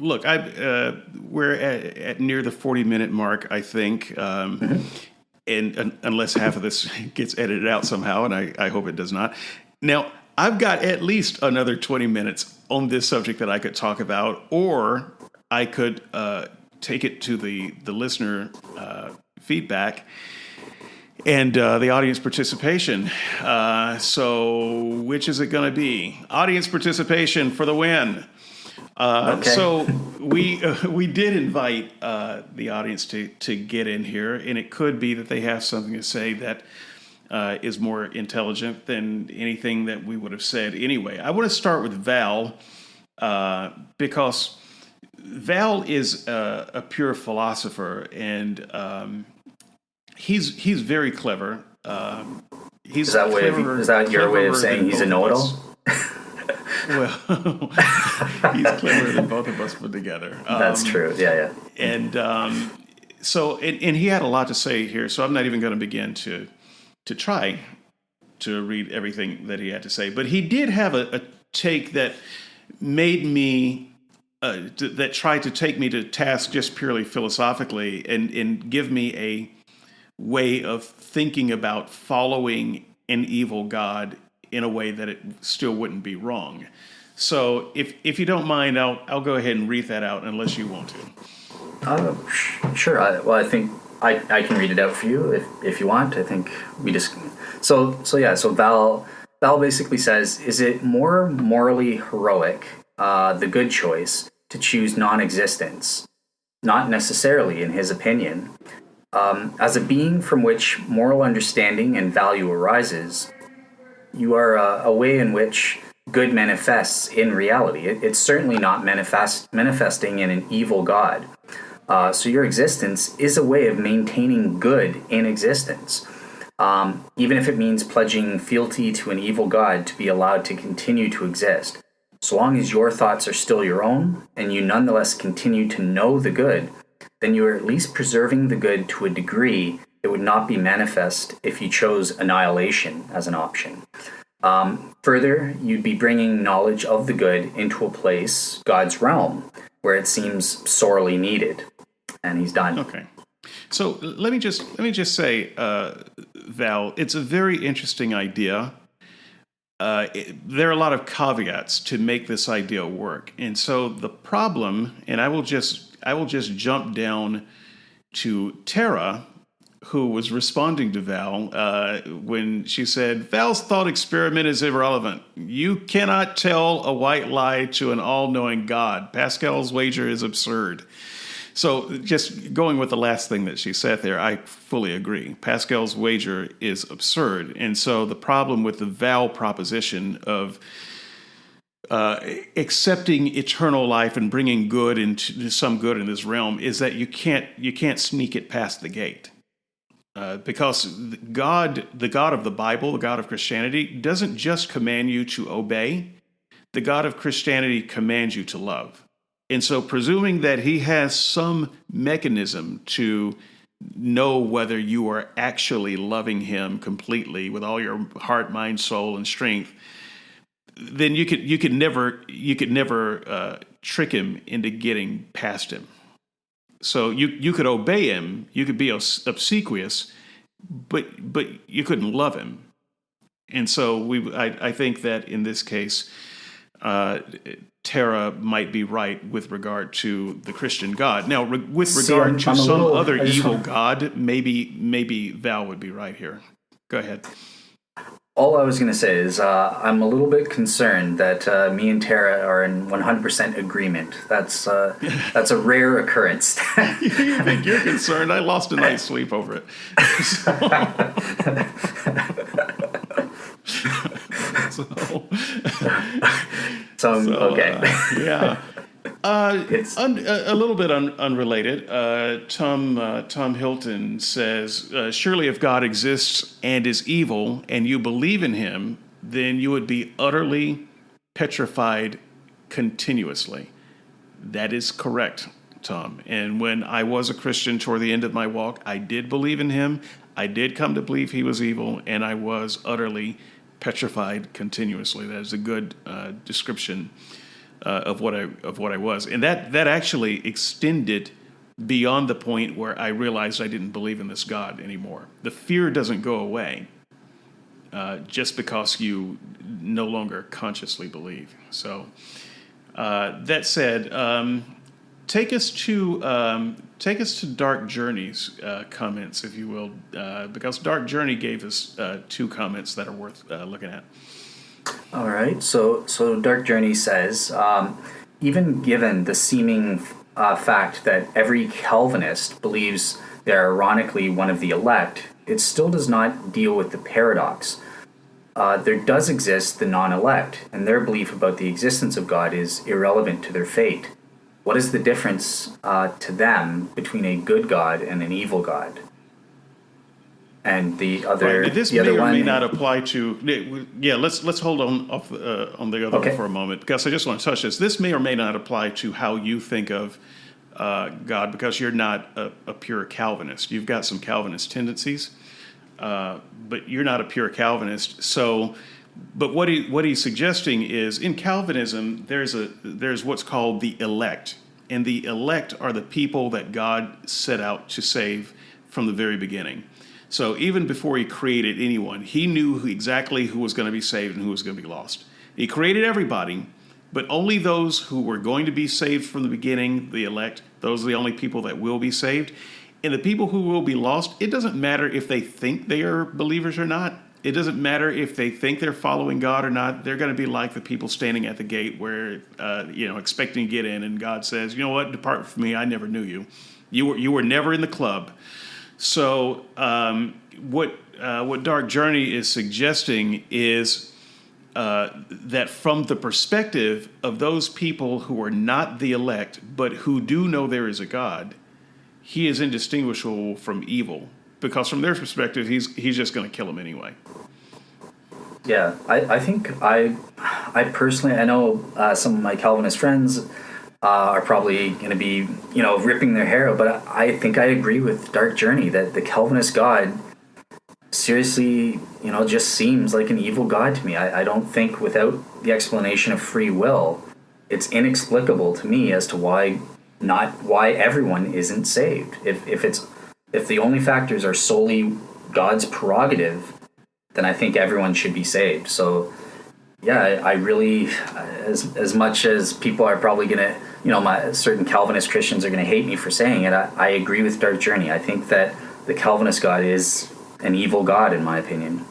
Speaker 2: Look, we're at near the 40-minute mark, I think, and unless half of this gets edited out somehow, and I hope it does not. Now, I've got at least another 20 minutes on this subject that I could talk about, or I could take it to the listener feedback and the audience participation. So which is it going to be? Audience participation for the win.
Speaker 1: Okay.
Speaker 2: So we did invite the audience to get in here, and it could be that they have something to say that is more intelligent than anything that we would have said anyway. I want to start with Val because Val is a pure philosopher, and he's very clever. Is
Speaker 1: that your way of saying he's a know-it-all?
Speaker 2: Well, he's cleverer than both of us put together.
Speaker 1: That's true. Yeah.
Speaker 2: And so he had a lot to say here, so I'm not even going to begin to try to read everything that he had to say. But he did have a take that made me, that tried to take me to task just purely philosophically and give me a way of thinking about following an evil God in a way that it still wouldn't be wrong. So if you don't mind, I'll go ahead and read that out unless you want to.
Speaker 1: Sure. I think I can read it out for you if you want. I think we just so Val basically says, is it more morally heroic, the good choice, to choose non-existence? Not necessarily, in his opinion. As a being from which moral understanding and value arises, you are a way in which good manifests in reality. It's certainly not manifesting in an evil God. So your existence is a way of maintaining good in existence, even if it means pledging fealty to an evil God to be allowed to continue to exist. So long as your thoughts are still your own, and you nonetheless continue to know the good, then you are at least preserving the good to a degree that would not be manifest if you chose annihilation as an option. Further, you'd be bringing knowledge of the good into a place, God's realm, where it seems sorely needed. And he's done.
Speaker 2: Okay. So let me just say, Val, it's a very interesting idea. There are a lot of caveats to make this idea work. And so the problem, and I will just jump down to Tara, who was responding to Val when she said, Val's thought experiment is irrelevant. You cannot tell a white lie to an all-knowing God. Pascal's wager is absurd. So just going with the last thing that she said there, I fully agree. Pascal's wager is absurd. And so the problem with the Val proposition of accepting eternal life and bringing good into some good in this realm is that you can't sneak it past the gate. Because God, the God of the Bible, the God of Christianity, doesn't just command you to obey. The God of Christianity commands you to love. And so presuming that he has some mechanism to know whether you are actually loving him completely with all your heart, mind, soul, and strength, then you could never trick him into getting past him. So you could obey him, you could be obsequious, but you couldn't love him. And so I think that in this case, Tara might be right with regard to the Christian God. Now, with regard to some other evil God, maybe Val would be right here. Go ahead.
Speaker 1: All I was going to say is I'm a little bit concerned that me and Tara are in 100% agreement. That's a rare occurrence.
Speaker 2: You think you're concerned? I lost a night's sleep over it.
Speaker 1: Okay.
Speaker 2: Yeah. It's a little bit unrelated. Tom Hilton says, surely if God exists and is evil and you believe in him, then you would be utterly petrified continuously. That is correct, Tom. And when I was a Christian toward the end of my walk, I did believe in him. I did come to believe he was evil, and I was utterly petrified continuously. That is a good description of what I was, and that actually extended beyond the point where I realized I didn't believe in this God anymore. The fear doesn't go away just because you no longer consciously believe. So that said, take us to Dark Journey's comments, if you will, because Dark Journey gave us 2 comments that are worth looking at.
Speaker 1: All right. So Dark Journey says, even given the seeming fact that every Calvinist believes they are ironically one of the elect, it still does not deal with the paradox. There does exist the non-elect, and their belief about the existence of God is irrelevant to their fate. What is the difference to them between a good God and an evil God? And the other,
Speaker 2: right. This
Speaker 1: the
Speaker 2: may
Speaker 1: other
Speaker 2: or
Speaker 1: one,
Speaker 2: may not apply to. Yeah, let's hold on the other one for a moment, because I just want to touch this. This may or may not apply to how you think of God, because you're not a pure Calvinist. You've got some Calvinist tendencies, but you're not a pure Calvinist. So, but what he's suggesting is, in Calvinism, there's what's called the elect, and the elect are the people that God set out to save from the very beginning. So even before he created anyone, he knew exactly who was going to be saved and who was going to be lost. He created everybody, but only those who were going to be saved from the beginning, the elect, those are the only people that will be saved. And the people who will be lost, it doesn't matter if they think they are believers or not. It doesn't matter if they think they're following God or not. They're going to be like the people standing at the gate where, expecting to get in, and God says, you know what, depart from me, I never knew you. You were never in the club. So what Dark Journey is suggesting is that from the perspective of those people who are not the elect, but who do know there is a God, he is indistinguishable from evil, because from their perspective, he's just going to kill them anyway.
Speaker 1: Yeah, I think I personally, I know some of my Calvinist friends are probably going to be, ripping their hair out, but I think I agree with Dark Journey that the Calvinist God seriously, just seems like an evil God to me. I don't think, without the explanation of free will, it's inexplicable to me as to why everyone isn't saved. If the only factors are solely God's prerogative, then I think everyone should be saved. So yeah, I really, as much as people are probably going to, certain Calvinist Christians are going to hate me for saying it, I agree with Dark Journey. I think that the Calvinist God is an evil God, in my opinion.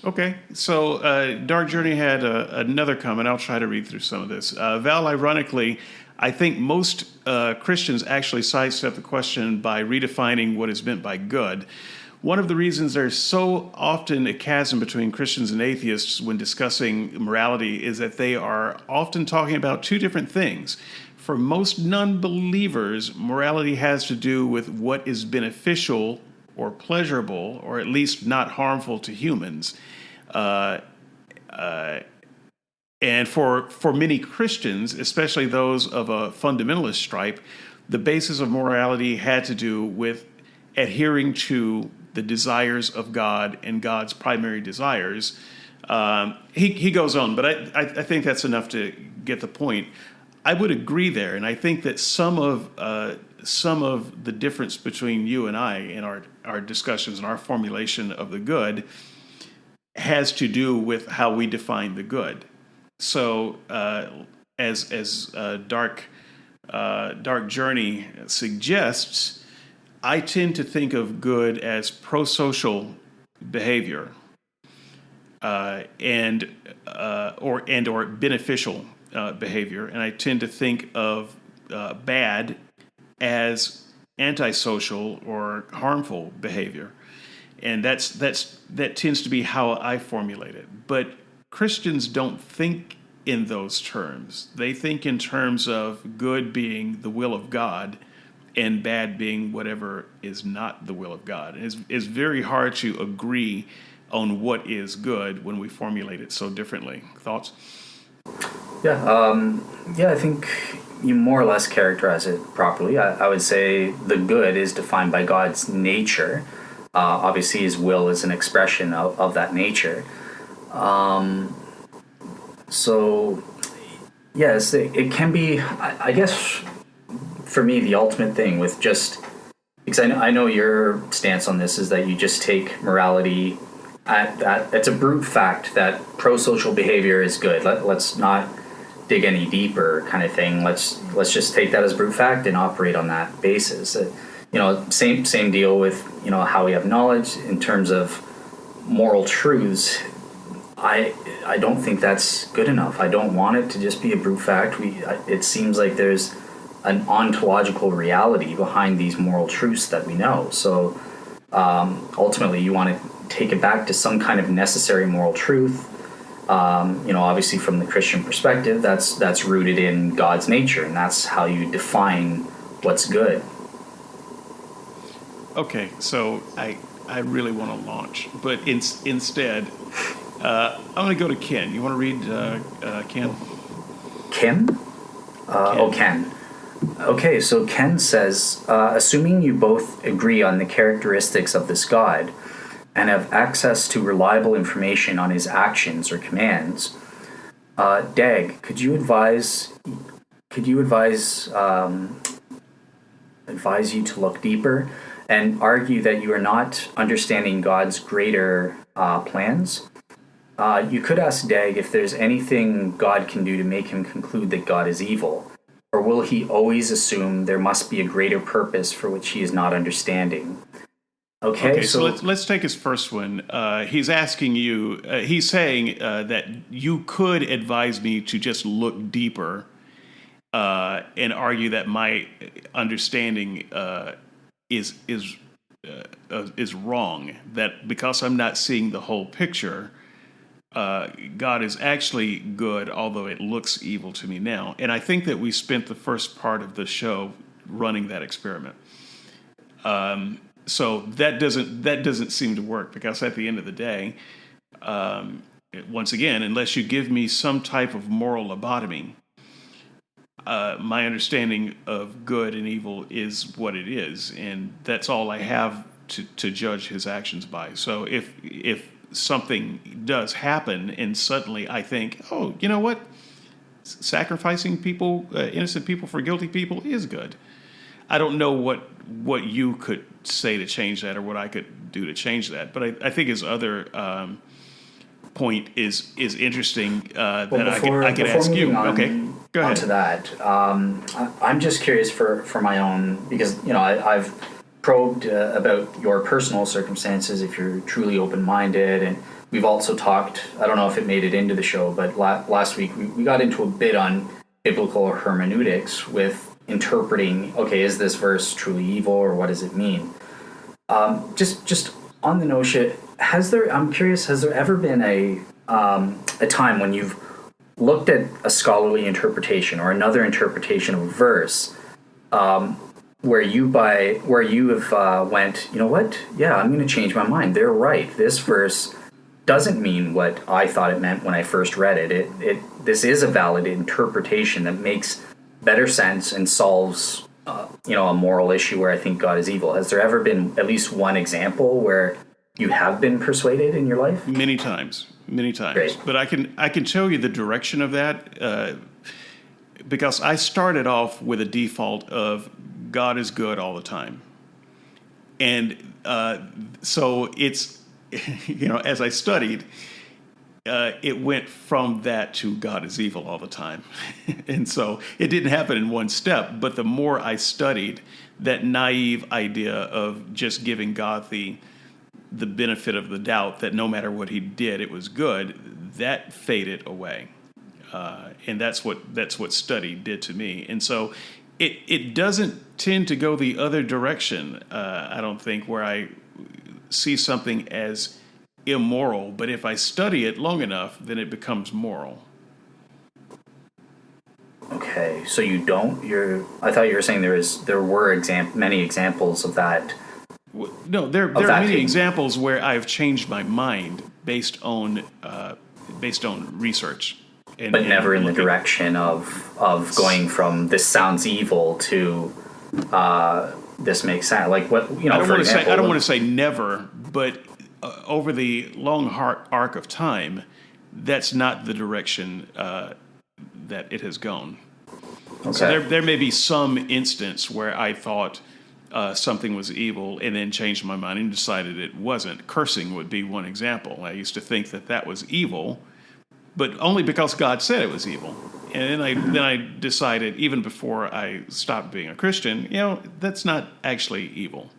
Speaker 2: Okay, so Dark Journey had another comment. I'll try to read through some of this. Val, ironically, I think most Christians actually sidestep the question by redefining what is meant by good. One of the reasons there's so often a chasm between Christians and atheists when discussing morality is that they are often talking about 2 different things. For most non-believers, morality has to do with what is beneficial or pleasurable, or at least not harmful to humans. And for many Christians, especially those of a fundamentalist stripe, the basis of morality had to do with adhering to the desires of God and God's primary desires. He goes on, but I think that's enough to get the point. I would agree there, and I think that some of the difference between you and I in our discussions and our formulation of the good has to do with how we define the good. So, as Dark Journey suggests, I tend to think of good as pro-social behavior, and or beneficial behavior, and I tend to think of bad as antisocial or harmful behavior, and that tends to be how I formulate it. But Christians don't think in those terms. They think in terms of good being the will of God and bad being whatever is not the will of God. It's very hard to agree on what is good when we formulate it so differently. Thoughts?
Speaker 1: Yeah, I think you more or less characterize it properly. I would say the good is defined by God's nature, Obviously, his will is an expression of that nature. So, yes, it can be, I guess, for me, the ultimate thing with just, because I know your stance on this is that you just take morality at that. It's a brute fact that pro-social behavior is good. Let's not dig any deeper, kind of thing. Let's just take that as brute fact and operate on that basis. Same deal with how we have knowledge in terms of moral truths. I don't think that's good enough. I don't want it to just be a brute fact. It seems like there's an ontological reality behind these moral truths that we know. So ultimately, you want to take it back to some kind of necessary moral truth. Obviously, from the Christian perspective, that's rooted in God's nature, and that's how you define what's good.
Speaker 2: Okay, so I really want to launch, but instead, I'm going to go to Ken. You want to read Ken?
Speaker 1: Ken? Ken. Okay, so Ken says, assuming you both agree on the characteristics of this God and have access to reliable information on his actions or commands, Dag, could you advise you to look deeper and argue that you are not understanding God's greater plans? You could ask Dag if there's anything God can do to make him conclude that God is evil. Or will he always assume there must be a greater purpose for which he is not understanding? Okay,
Speaker 2: so let's take his first one. He's asking you, he's saying that you could advise me to just look deeper and argue that my understanding is wrong. That because I'm not seeing the whole picture, God is actually good, although it looks evil to me now. And I think that we spent the first part of the show running that experiment. So that doesn't seem to work, because at the end of the day, once again, unless you give me some type of moral lobotomy, my understanding of good and evil is what it is, and that's all I have to judge his actions by. So if something does happen and suddenly I think, oh, you know what? Sacrificing people, innocent people for guilty people is good. I don't know what you could say to change that, or what I could do to change that. But I think his other point is interesting that I could ask you. Okay, go ahead.
Speaker 1: Onto that, I'm just curious for my own, because I've probed about your personal circumstances, if you're truly open-minded, and we've also talked, I don't know if it made it into the show, but last week we got into a bit on biblical hermeneutics with interpreting, okay, is this verse truly evil, or what does it mean? Just on the notion, I'm curious, has there ever been a time when you've looked at a scholarly interpretation or another interpretation of a verse, where you have went, you know what? Yeah, I'm going to change my mind. They're right. This verse doesn't mean what I thought it meant when I first read it. This is a valid interpretation that makes better sense and solves, a moral issue where I think God is evil. Has there ever been at least one example where you have been persuaded in your life?
Speaker 2: Many times.
Speaker 1: Great.
Speaker 2: But I can tell you the direction of that, because I started off with a default of God is good all the time. And so it's, as I studied, it went from that to God is evil all the time. And so it didn't happen in one step, but the more I studied, that naive idea of just giving God the benefit of the doubt that no matter what he did, it was good, that faded away. And that's what study did to me. And so it doesn't tend to go the other direction, I don't think, where I see something as immoral, but if I study it long enough, then it becomes moral.
Speaker 1: Okay, so you don't. I thought you were saying there were many examples of that.
Speaker 2: No, there are many examples where I've changed my mind based on research.
Speaker 1: But never in the direction of going from this sounds evil to this makes sense. Like what,
Speaker 2: I don't
Speaker 1: for
Speaker 2: want to say
Speaker 1: example,
Speaker 2: I don't want to say never, but over the long arc of time, that's not the direction that it has gone.
Speaker 1: Okay.
Speaker 2: So there may be some instance where I thought something was evil and then changed my mind and decided it wasn't. Cursing would be one example. I used to think that was evil, but only because God said it was evil. And then I decided, even before I stopped being a Christian, that's not actually evil.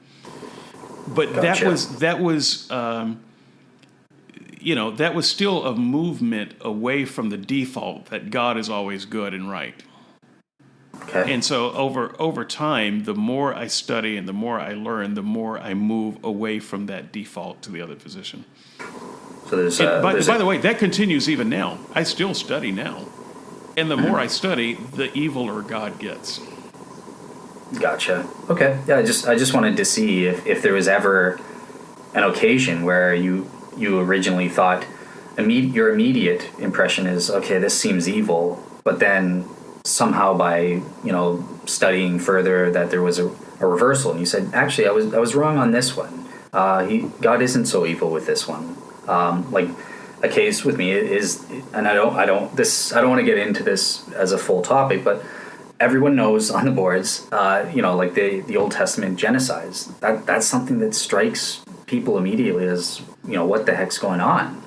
Speaker 2: But
Speaker 1: Gotcha.
Speaker 2: that was that was still a movement away from the default that God is always good and right.
Speaker 1: Okay.
Speaker 2: And so over time, the more I study and the more I learn, the more I move away from that default to the other position.
Speaker 1: So there's,
Speaker 2: By the way, that continues even now. I still study now. And the more I study, the eviler God gets.
Speaker 1: Gotcha. Okay. Yeah, I just wanted to see if there was ever an occasion where you originally thought your immediate impression is, okay, this seems evil, but then somehow by studying further that there was a reversal, and you said, actually, I was wrong on this one. God isn't so evil with this one. Like a case with me is, and I don't want to get into this as a full topic, but everyone knows on the boards, like the Old Testament genocides. That's something that strikes people immediately as, what the heck's going on?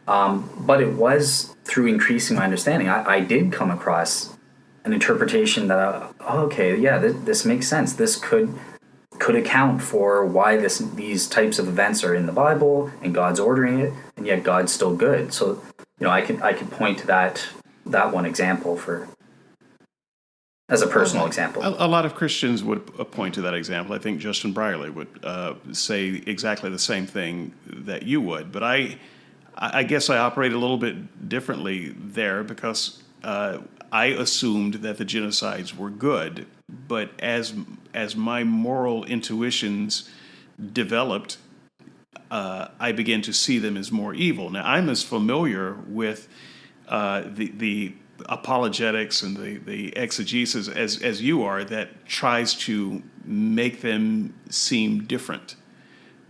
Speaker 1: But it was through increasing my understanding, I did come across an interpretation that, this makes sense. This could account for why these types of events are in the Bible and God's ordering it, and yet God's still good. So, I could point to that one example as a personal example.
Speaker 2: A lot of Christians would point to that example. I think Justin Brierley would say exactly the same thing that you would. But I guess I operate a little bit differently there because I assumed that the genocides were good. But as my moral intuitions developed, I began to see them as more evil. Now, I'm as familiar with the apologetics and the exegesis as you are that tries to make them seem different.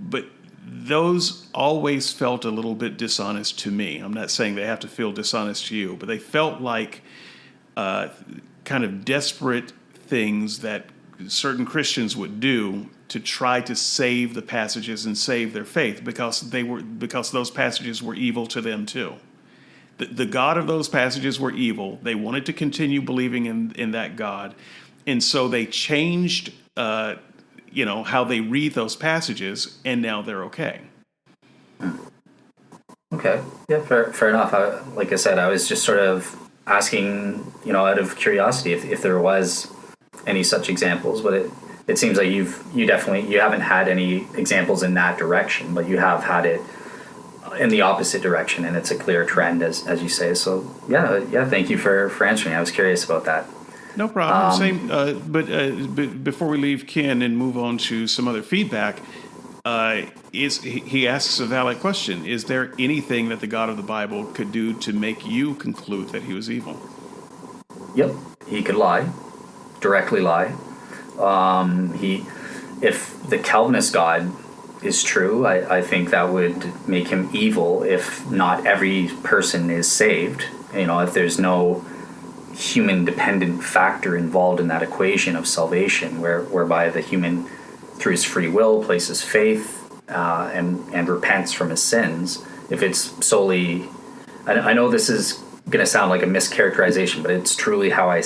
Speaker 2: But those always felt a little bit dishonest to me. I'm not saying they have to feel dishonest to you, but they felt like kind of desperate things that certain Christians would do to try to save the passages and save their faith because those passages were evil to them too. The God of those passages were evil. They wanted to continue believing in that God, and so they changed how they read those passages, and now they're okay.
Speaker 1: Okay. Yeah, fair enough. Like I said, I was just sort of asking, out of curiosity if there was any such examples, but it seems like you haven't had any examples in that direction, but you have had it in the opposite direction, and it's a clear trend, as you say. So yeah. Thank you for answering. I was curious about that.
Speaker 2: No problem. Same. But before we leave Ken and move on to some other feedback, he asks a valid question: is there anything that the God of the Bible could do to make you conclude that he was evil?
Speaker 1: Yep, he could lie, directly lie. If the Calvinist God is true, I think that would make him evil if not every person is saved. If there's no human dependent factor involved in that equation of salvation, whereby the human, through his free will, places faith and repents from his sins. If it's solely, I know this is going to sound like a mischaracterization, but it's truly how I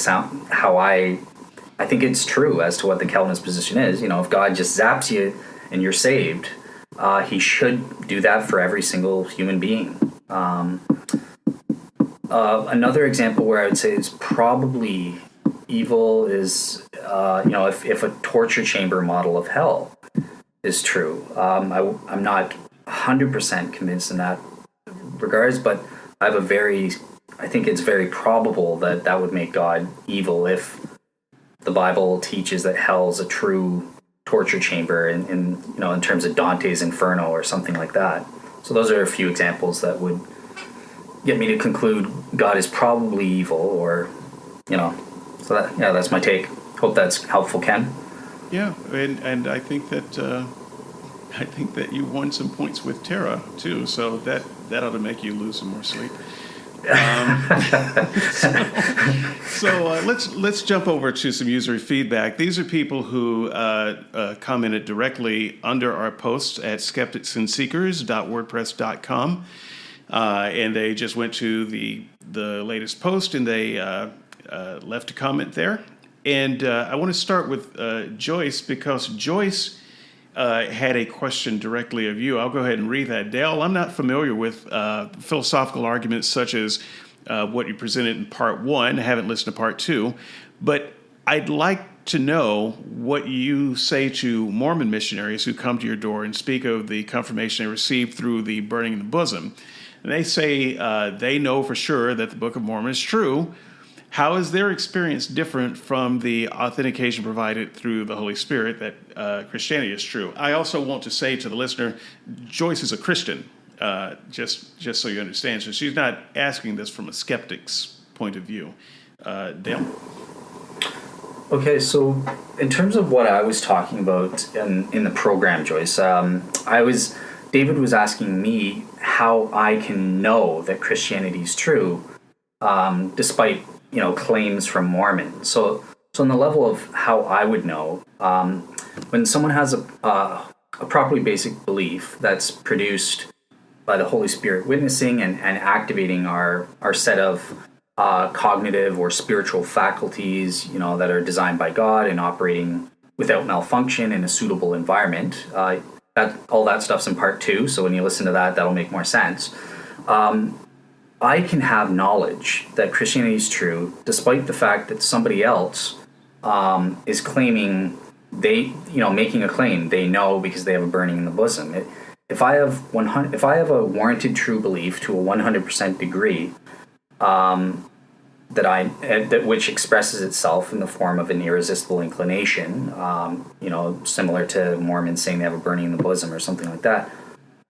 Speaker 1: think it's true as to what the Calvinist position is. If God just zaps you and you're saved, he should do that for every single human being. Another example where I would say is probably evil is, if a torture chamber model of hell is true. I'm not 100% convinced in that regards, but I think it's very probable that would make God evil if the Bible teaches that hell's a true torture chamber in terms of Dante's Inferno or something like that. So those are a few examples that would get me to conclude God is probably evil, or so that's my take. Hope that's helpful, Ken.
Speaker 2: Yeah, and I think that you won some points with Tara too, so that ought to make you lose some more sleep. So let's jump over to some user feedback. These are people who commented directly under our posts at skepticsandseekers.wordpress.com, and they just went to the latest post and they left a comment there. And I want to start with Joyce, because Joyce had a question directly of you. I'll go ahead and read that. Dale, I'm not familiar with philosophical arguments such as what you presented in part one. I haven't listened to part two, but I'd like to know what you say to Mormon missionaries who come to your door and speak of the confirmation they received through the burning in the bosom. And they say they know for sure that the Book of Mormon is true. How is their experience different from the authentication provided through the Holy Spirit that Christianity is true? I also want to say to the listener, Joyce is a Christian, just so you understand. So she's not asking this from a skeptic's point of view. Dale?
Speaker 1: Okay, so in terms of what I was talking about in the program, Joyce, David was asking me how I can know that Christianity is true, despite claims from Mormons. So on the level of how I would know, when someone has a properly basic belief that's produced by the Holy Spirit witnessing and activating our set of cognitive or spiritual faculties, that are designed by God and operating without malfunction in a suitable environment. All that stuff's in part two, so when you listen to that, that'll make more sense. I can have knowledge that Christianity is true, despite the fact that somebody else is claiming making a claim they know because they have a burning in the bosom. If I have a warranted true belief to a 100% degree, which expresses itself in the form of an irresistible inclination, similar to Mormons saying they have a burning in the bosom or something like that,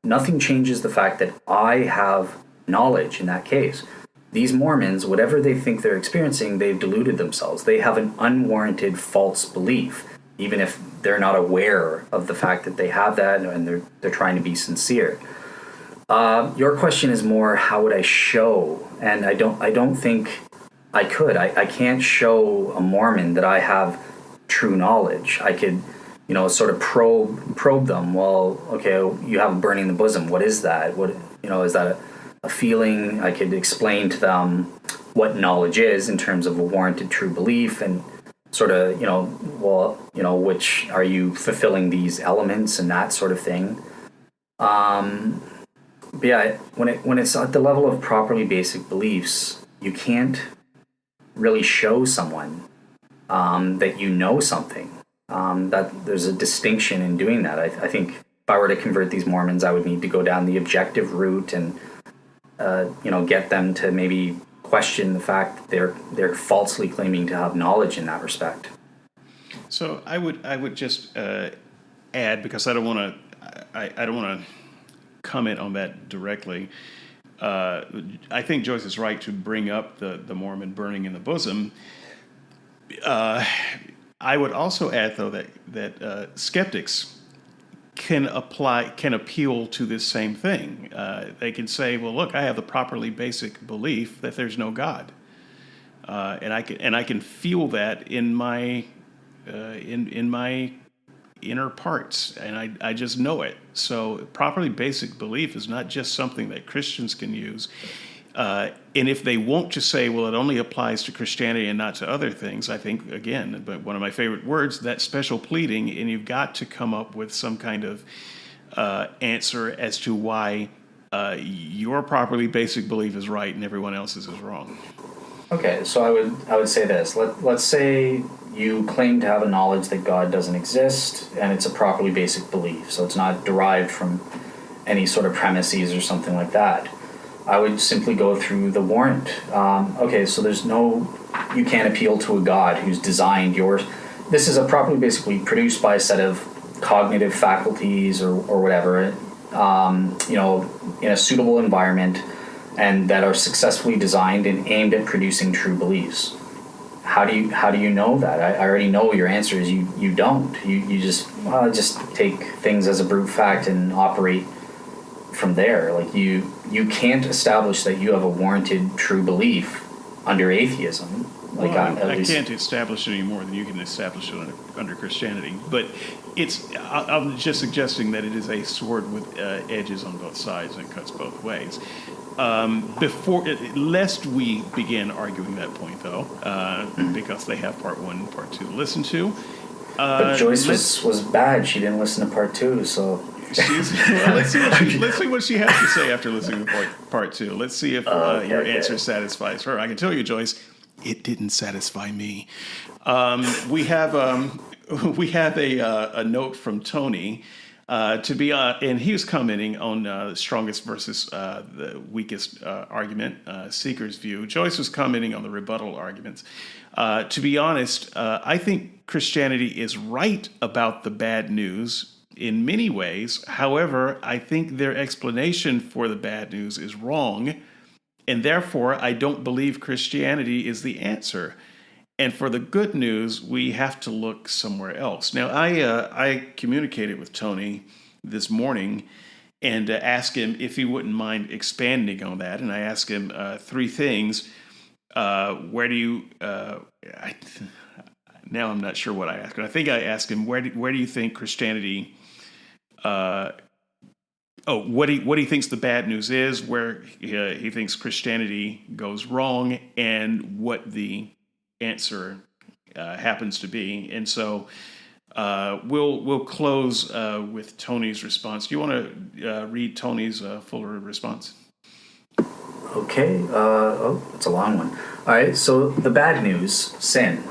Speaker 1: nothing changes the fact that I have knowledge in that case. These Mormons, whatever they think they're experiencing, they've deluded themselves. They have an unwarranted false belief, even if they're not aware of the fact that they have that and they're trying to be sincere. Your question is more, how would I show? And I don't think I could. I can't show a Mormon that I have true knowledge. I could, sort of probe them. Well, okay, you have a burning in the bosom. What is that? What, is that a feeling? I could explain to them what knowledge is in terms of a warranted true belief, and sort of, which are you fulfilling these elements and that sort of thing. But yeah, when it's at the level of properly basic beliefs, you can't really show someone that you know something. That there's a distinction in doing that. I think if I were to convert these Mormons, I would need to go down the objective route and get them to maybe question the fact that they're falsely claiming to have knowledge in that respect.
Speaker 2: So I would just add, because I don't want to comment on that directly. I think Joyce is right to bring up the Mormon burning in the bosom. I would also add, though, that skeptics can appeal to this same thing. They can say, "Well, look, I have the properly basic belief that there's no God, and I can feel that in my inner parts, and I just know it." So properly basic belief is not just something that Christians can use. And if they want to say, well, it only applies to Christianity and not to other things, I think, again, but one of my favorite words, that special pleading, and you've got to come up with some kind of answer as to why your properly basic belief is right and everyone else's is wrong.
Speaker 1: Okay, so I would say this. Let's say you claim to have a knowledge that God doesn't exist, and it's a properly basic belief, so it's not derived from any sort of premises or something like that. I would simply go through the warrant. Okay, so you can't appeal to a God who's designed this is a properly basically produced by a set of cognitive faculties or whatever, in a suitable environment, and that are successfully designed and aimed at producing true beliefs. how do you know that? I already know your answer is you don't. You just take things as a brute fact and operate from there. Like you can't establish that you have a warranted true belief under atheism. Like
Speaker 2: Well,
Speaker 1: at
Speaker 2: I
Speaker 1: least
Speaker 2: can't establish it any more than you can establish it under Christianity. But I'm just suggesting that it is a sword with edges on both sides and it cuts both ways. Lest we begin arguing that point, though, because they have part one and part two to listen to.
Speaker 1: but Joyce was bad. She didn't listen to part two, so
Speaker 2: Let's see what she has to say after listening to part two. Let's see if your answer satisfies her. I can tell you, Joyce, it didn't satisfy me. We have a note from Tony and he was commenting on the strongest versus the weakest argument, Seeker's view. Joyce was commenting on the rebuttal arguments. To be honest, I think Christianity is right about the bad news in many ways. However, I think their explanation for the bad news is wrong, and therefore I don't believe Christianity is the answer. And for the good news, we have to look somewhere else. Now, I communicated with Tony this morning and asked him if he wouldn't mind expanding on that. And I asked him three things. Where do you? Now I'm not sure what I asked him. I think I asked him where do you think Christianity? What he thinks the bad news is, where he thinks Christianity goes wrong, and what the answer happens to be. And so we'll close with Tony's response. Do you want to read Tony's fuller response?
Speaker 1: okay. It's a long one. All right. So the bad news, sin.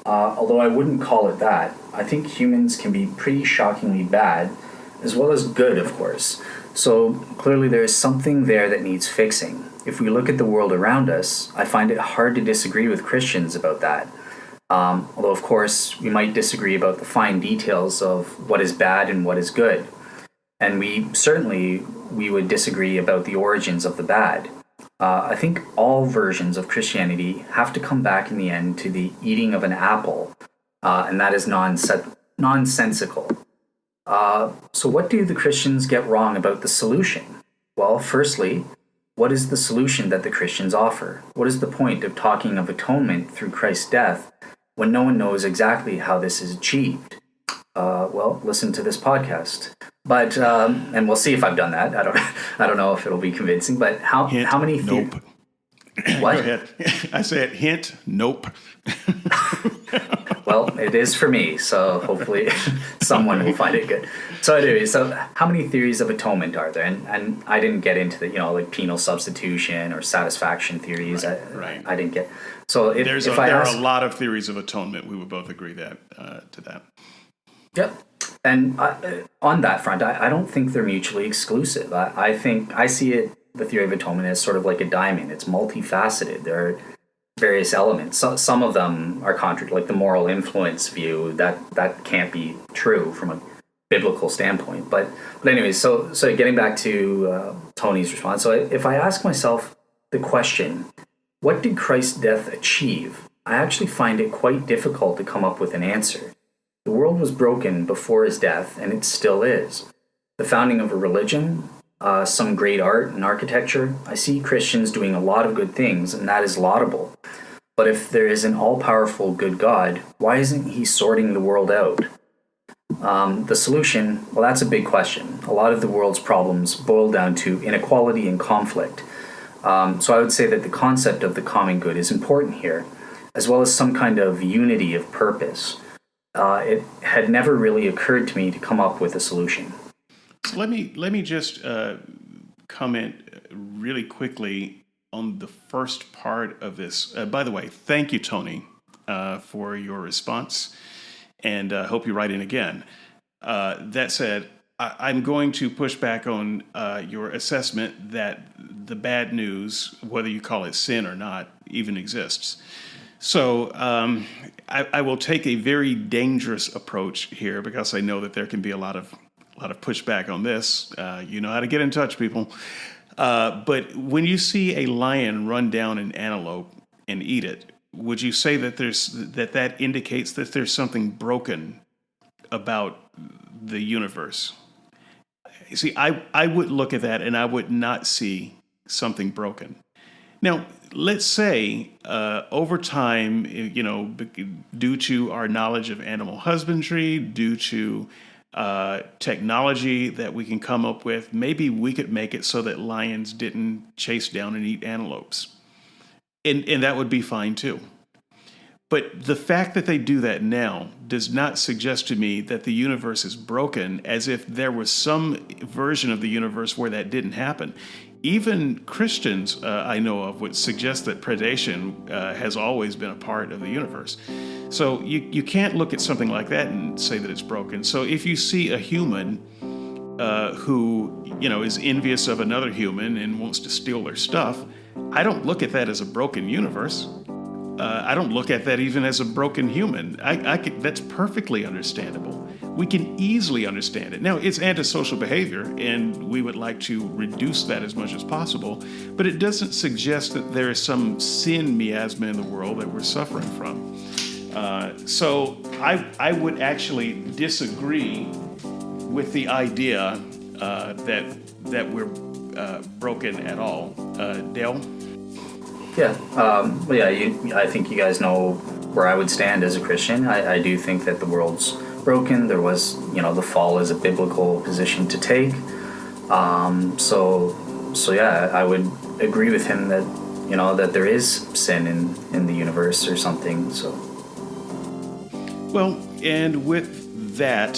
Speaker 1: Although I wouldn't call it that, I think humans can be pretty shockingly bad, as well as good, of course. So clearly there is something there that needs fixing. If we look at the world around us, I find it hard to disagree with Christians about that. Although, of course, we might disagree about the fine details of what is bad and what is good. And we would disagree about the origins of the bad. I think all versions of Christianity have to come back in the end to the eating of an apple, and that is nonsensical. So what do the Christians get wrong about the solution? Well, firstly, what is the solution that the Christians offer? What is the point of talking of atonement through Christ's death when no one knows exactly how this is achieved? Well, listen to this podcast. But and we'll see if I've done that. I don't know if it'll be convincing. But how many?
Speaker 2: Nope.
Speaker 1: What?
Speaker 2: Go ahead. I said hint. Nope.
Speaker 1: Well, it is for me, so hopefully someone will find it good. So anyway, how many theories of atonement are there? And I didn't get into the like penal substitution or satisfaction theories.
Speaker 2: Right.
Speaker 1: I didn't get. So
Speaker 2: There are a lot of theories of atonement. We would both agree to that.
Speaker 1: Yep. And on that front, I don't think they're mutually exclusive. I think I see the theory of atonement as sort of like a diamond. It's multifaceted. There are various elements. Some of them are contrary, like the moral influence view. That can't be true from a biblical standpoint. But anyway, so getting back to Tony's response. So if I ask myself the question, what did Christ's death achieve? I actually find it quite difficult to come up with an answer. The world was broken before his death, and it still is. The founding of a religion, some great art and architecture. I see Christians doing a lot of good things, and that is laudable. But if there is an all-powerful good God, why isn't he sorting the world out? The solution, well, that's a big question. A lot of the world's problems boil down to inequality and conflict. So I would say that the concept of the common good is important here, as well as some kind of unity of purpose. It had never really occurred to me to come up with a solution.
Speaker 2: So let me just comment really quickly on the first part of this. By the way, thank you, Tony, for your response, and hope you write in again. That said, I'm going to push back on your assessment that the bad news, whether you call it sin or not, even exists. So I will take a very dangerous approach here because I know that there can be a lot of pushback on this. You know how to get in touch, people. But when you see a lion run down an antelope and eat it, would you say that that indicates that there's something broken about the universe? See, I would look at that and I would not see something broken. Now, let's say over time, due to our knowledge of animal husbandry, due to technology that we can come up with, maybe we could make it so that lions didn't chase down and eat antelopes. And that would be fine too. But the fact that they do that now does not suggest to me that the universe is broken, as if there was some version of the universe where that didn't happen. Even Christians I know of would suggest that predation has always been a part of the universe. So you can't look at something like that and say that it's broken. So if you see a human who is envious of another human and wants to steal their stuff, I don't look at that as a broken universe. I don't look at that even as a broken human. That's perfectly understandable. We can easily understand it. Now, it's antisocial behavior, and we would like to reduce that as much as possible, but it doesn't suggest that there is some sin miasma in the world that we're suffering from. So I would actually disagree with the idea that we're broken at all. Dale?
Speaker 1: Yeah, I think you guys know where I would stand as a Christian. I do think that the world's broken. There was, the fall is a biblical position to take. So yeah, I would agree with him that, that there is sin in the universe or something. So.
Speaker 2: Well, and with that,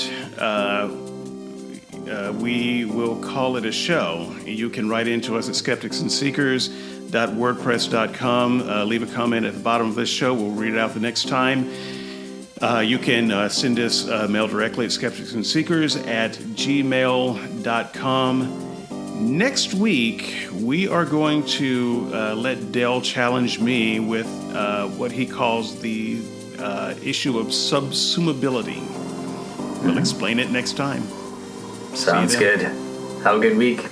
Speaker 2: we will call it a show. You can write into us at skepticsandseekers.wordpress.com. Leave a comment at the bottom of this show. We'll read it out the next time. You can send us mail directly at skepticsandseekers@gmail.com. Next week, we are going to let Dale challenge me with what he calls the issue of subsumability. We'll explain it next time.
Speaker 1: Sounds good. Have a good week.